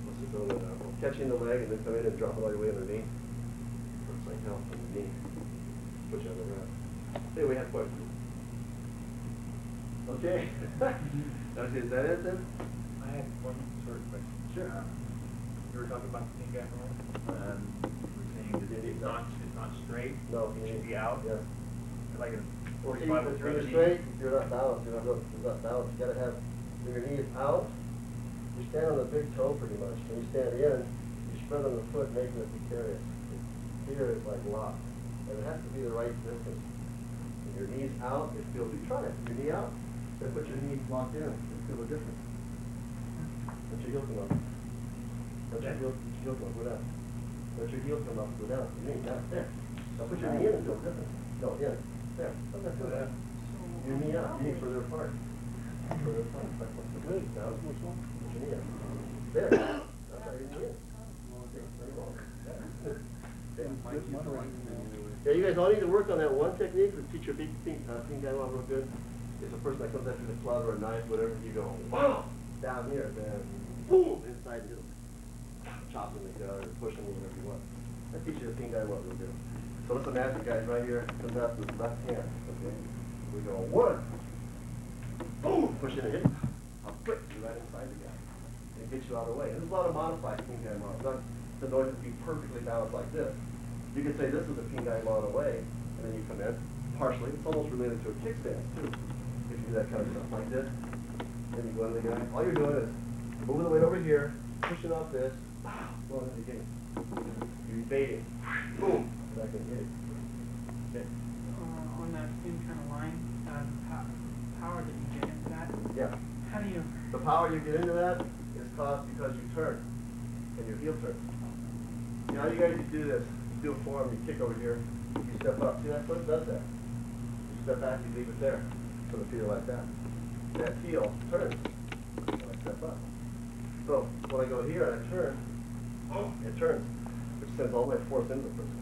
What's it called? Catching the leg and then come in and drop it all your way underneath. Looks like hell from the knee. Put you on the ground. Hey, we have quite a few. Okay. Okay, is that it then? I had one short question. Sure. You were talking about the pink guy ball. You were saying that it's not straight. No. It should be out. Yeah. Like a Well, 45 if with you're your straight, you're not balanced. You're not balanced. You gotta have your knees out. You stand on the big toe pretty much. When you stand in, you spread on the foot, making it precarious. Here is like locked, and it has to be the right distance. When your knees out, it feels. You try it. Your knee out. Then put your knees locked in. You feel the difference. Let your heel come up. Let your heel come up. Go down. Let your heel come up. Go down. Your knee down. There. Now put your knee in and feel the difference. No, in. There. Let that feel that. Your knee out. Your knee further apart. Further apart. Back once. Good. Now it's more slow. Put your knee in. There. That's how your knee in. Very well. Yeah, you guys all need to work on that one technique to teach your pink guy out real good. It's a person that comes after the club or a knife, whatever, you go, wow, down here, then boom, inside you. Chop him in the gut or push him whatever you want. That teaches you the pink guy what real good. So let's imagine guys right here, comes out with his left hand, okay? We go, one, boom, push in and hit. How quick, you're right inside the guy. It gets you out of the way. There's a lot of modified pink guy models. Not the noise to be perfectly balanced like this. You could say this is a pink guy model away, and then you come in, partially. It's almost related to a kickstand, too. If you do that kind of stuff like this, then you go into the guy. All you're doing is moving the weight over here, pushing off this, going into the game. You're evading. Boom. Back in hit it. Okay. On that same kind of line, power that you get into that. Yeah. How do you? The power you get into that is caused because you turn, and your heel turns. Now you guys do this. You do a form, you kick over here, you step up. See that foot does that. You step back, you leave it there. So the feet are like that. That heel turns when I step up. So when I go here and I turn, it turns, which sends all my force into the person.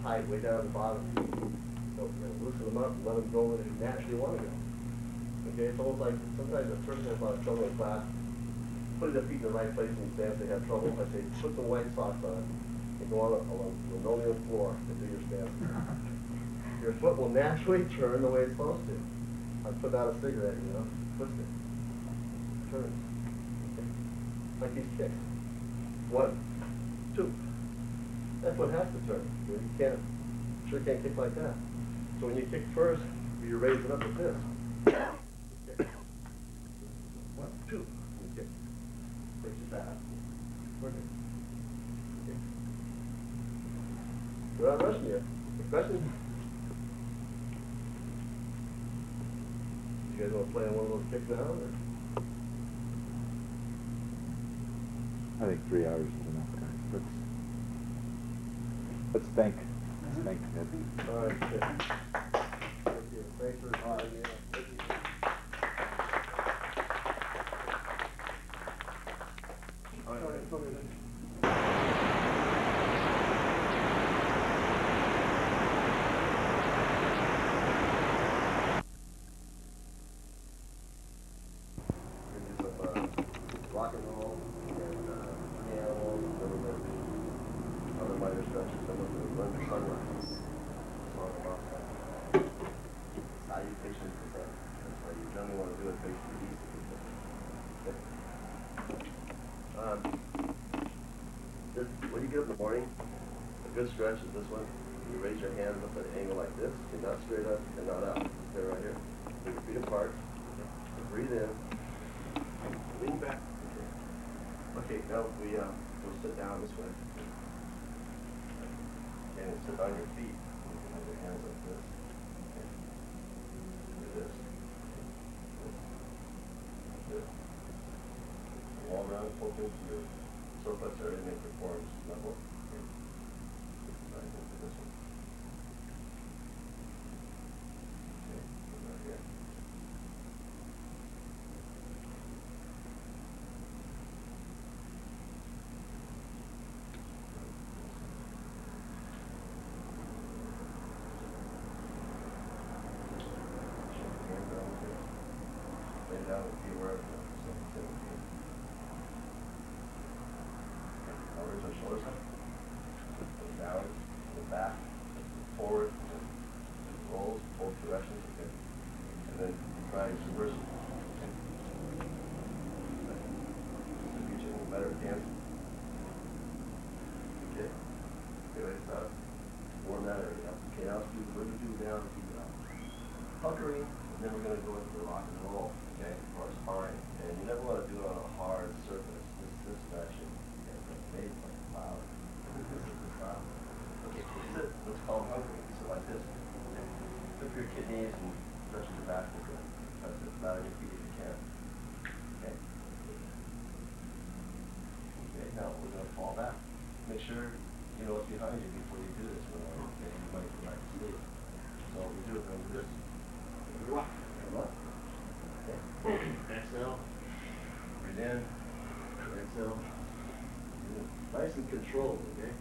Tight way down at the bottom. So loosen them up and let them go where they naturally want to go. Okay, it's almost like sometimes a person has a lot of trouble in class. Putting their feet in the right place in stance, they have trouble. I say, put some white socks on and go on a linoleum floor to do your stance. Your foot will naturally turn the way it's supposed to. I put out a cigarette, twist it. Turns. Okay. Like these kicks. 1, 2. That foot has to turn. You sure can't kick like that. So when you kick first, you're raising up with this. Okay. 1, 2. You kick. Takes you back. Work it. Okay. We're not rushing you. Questions? You guys want to play on one of those kicks now? Or? I think 3 hours is enough, guys. Let's thank Ed. All right. Good. Thank you. Thanks for calling in. All right. Rock and roll and animals, and then we're going to do other minor stretches, and we're going to run to sunrise. Song about that. Salutation to that. That's why you generally want to do it facing the east. When you get up in the morning, a good stretch is this one. You raise your hands up at an angle like this. You're not straight up and not out. Stay right here. Put your feet apart. Breathe in. Lean back. Okay, now we'll sit down this way. And sit on your feet. You can have your hands like this. Okay. Do this. Good. All around, focus your surplus area, make your forms level. Okay. Right into this one. Okay, right here. Breathe in, exhale. Nice and controlled, okay?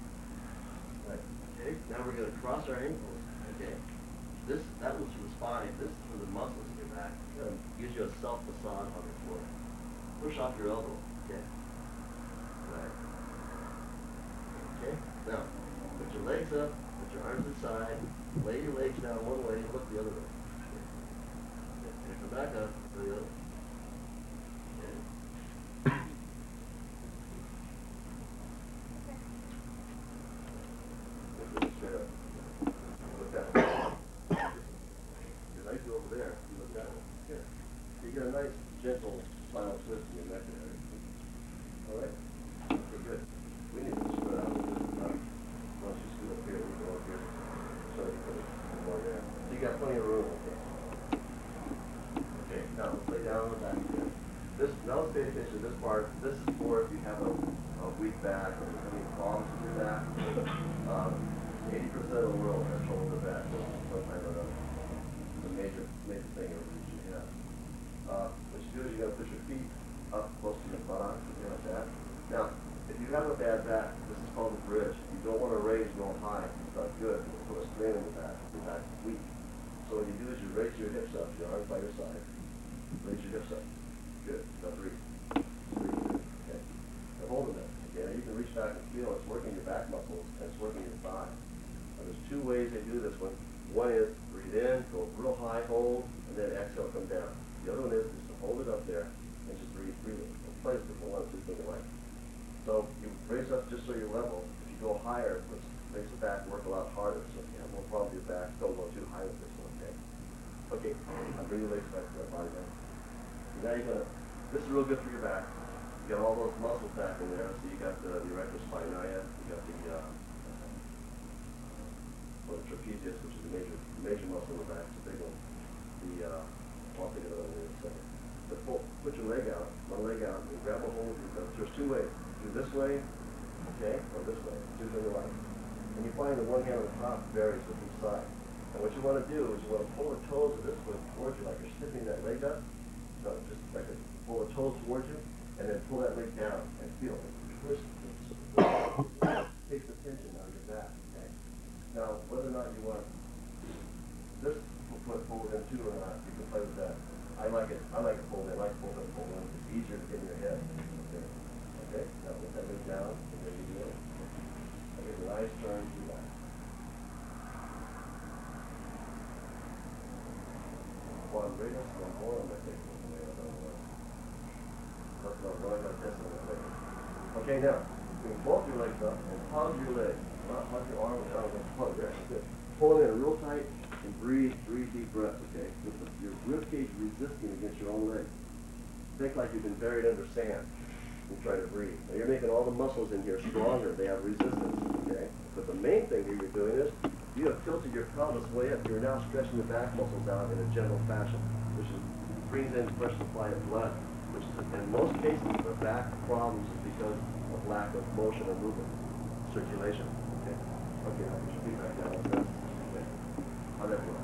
Right. Okay, now we're gonna cross our ankles, okay? That was for the spine, this is for the muscles in your back. Gives you a self-massage on the floor. Push off your elbow, okay? Right. Okay, now, put your legs up, put your arms aside, lay your legs down one way, look the other way. Okay. And come back up, to the other way. Okay. Look straight up. Look that way. Because I do over there, you look that way. Here. You get a nice, gentle spinal twist in your neck area. All right? Okay, good. We need to spread out a little bit. Once you scoot up here, we go up here. So you put it more there. So you got plenty of room, okay? Okay, now let's lay down on the back again. Now let's pay attention to this part. This is for if you have a weak back or any problems with your back. 80% of the world has trouble with their back sometime or another. It's a major thing everybody should have. What you do is you gotta push your feet up close to your buttocks, something like that. Now, if you have a bad back, this is called a bridge. You don't want to raise real high. It's not good. It'll put a strain in the back. Your back's weak. So what you do is you raise your hips up, your arms by your side. Raise your hips up. Good. Now breathe. Breathe. Okay. Now hold it. Okay. Now you can reach back and feel it's working your back muscles and it's working your thigh. Now there's two ways they do this one. One is breathe in, go real high, hold, and then exhale, come down. The other one is just to hold it up there and just breathe freely. Play this for 1 or 2 things like. So you raise up just so you're level. If you go higher, it makes the back work a lot harder. So if you have more problem with your back, don't go too high with this one, okay? Okay, now bring your legs back to that body down. Now you're gonna, this is real good for your back. You got all those muscles back in there. So you got the erector spinatus, you got the trapezius, which is a major muscle in the back. It's a big one. I'll think of it in a second. But put your leg out, one leg out, and grab a hold. There's 2 ways. Do this way, okay, or this way. Choose on your right. And you find the one hand on the top varies with each side. And what you want to do is you want to pull the toes of this way towards you, like you're stiffening that leg up. No, just like pull the toes towards you, and then pull that leg down and feel it. Twist it. Takes the tension out of your back, okay? Now, whether or not you want this foot pulled in too or not, you can play with that. I like it pulled in. I like pulled in. It's easier to get in your head. Okay. Okay. Now let that leg down, and then you do it. Okay. Nice turn to that. One radius, one more. I'm gonna take one away. Let's go. Going like this on the leg. Okay. Now bring both your legs up and hug your legs. Not hug your arm and down. Hug. There. Good. Pull it in real tight. And breathe deep breaths, okay? With your rib cage resisting against your own leg. Think like you've been buried under sand and try to breathe. Now you're making all the muscles in here stronger. They have resistance, okay? But the main thing that you're doing is you have tilted your pelvis way up. You're now stretching the back muscles out in a gentle fashion, which brings in fresh supply of blood, which is, in most cases, the back problems is because of lack of motion or movement, circulation, okay? Okay, now put your feet back down like this. How'd that feel?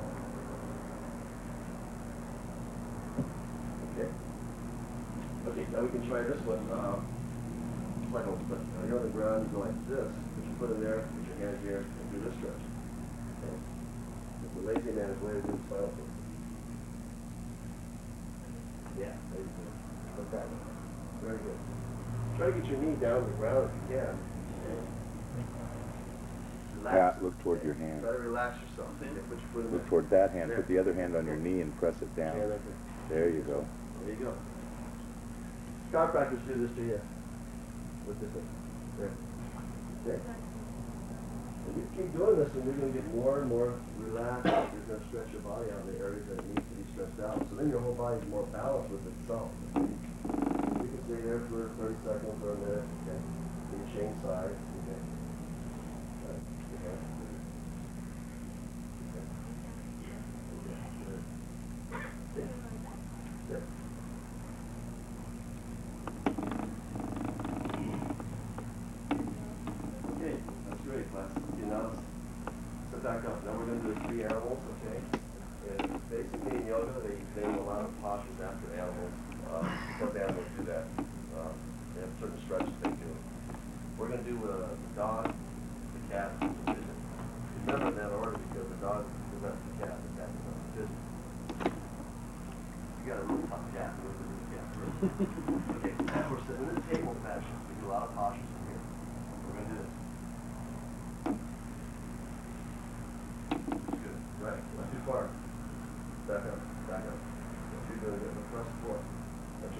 Okay. Okay, now we can try this one. It's like you're on the ground, you go like this. Put your foot in there, put your hand here, and do this stretch. Okay. The lazy man is way to do spinal cord. Yeah, there you go. Like that. Very good. Try to get your knee down to the ground if you can. Okay. Pat, look toward your hand. Try to relax yourself. Okay, put your foot in Look there. toward that hand. There. Put the other hand on your knee and press it down. There you go. There you go. Chiropractors do this to you. With this thing. There. Okay. And you keep doing this and you're going to get more and more relaxed. You're going to stretch your body out in the areas that it needs to be stretched out. So then your whole body is more balanced with itself. You can stay there for 30 seconds or a minute. Okay. Then you change sides. Okay. Right. Okay. Okay, that's great, class. Okay, now let's sit back up. Now we're going to do 3 animals, okay? And basically in yoga, they name a lot of postures after animals because animals do that.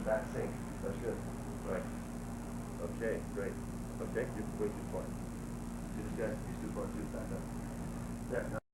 back sink. That's good. Right. Okay, great. Okay, you're way too far. See this guy? He's too far too. Back up. There. Now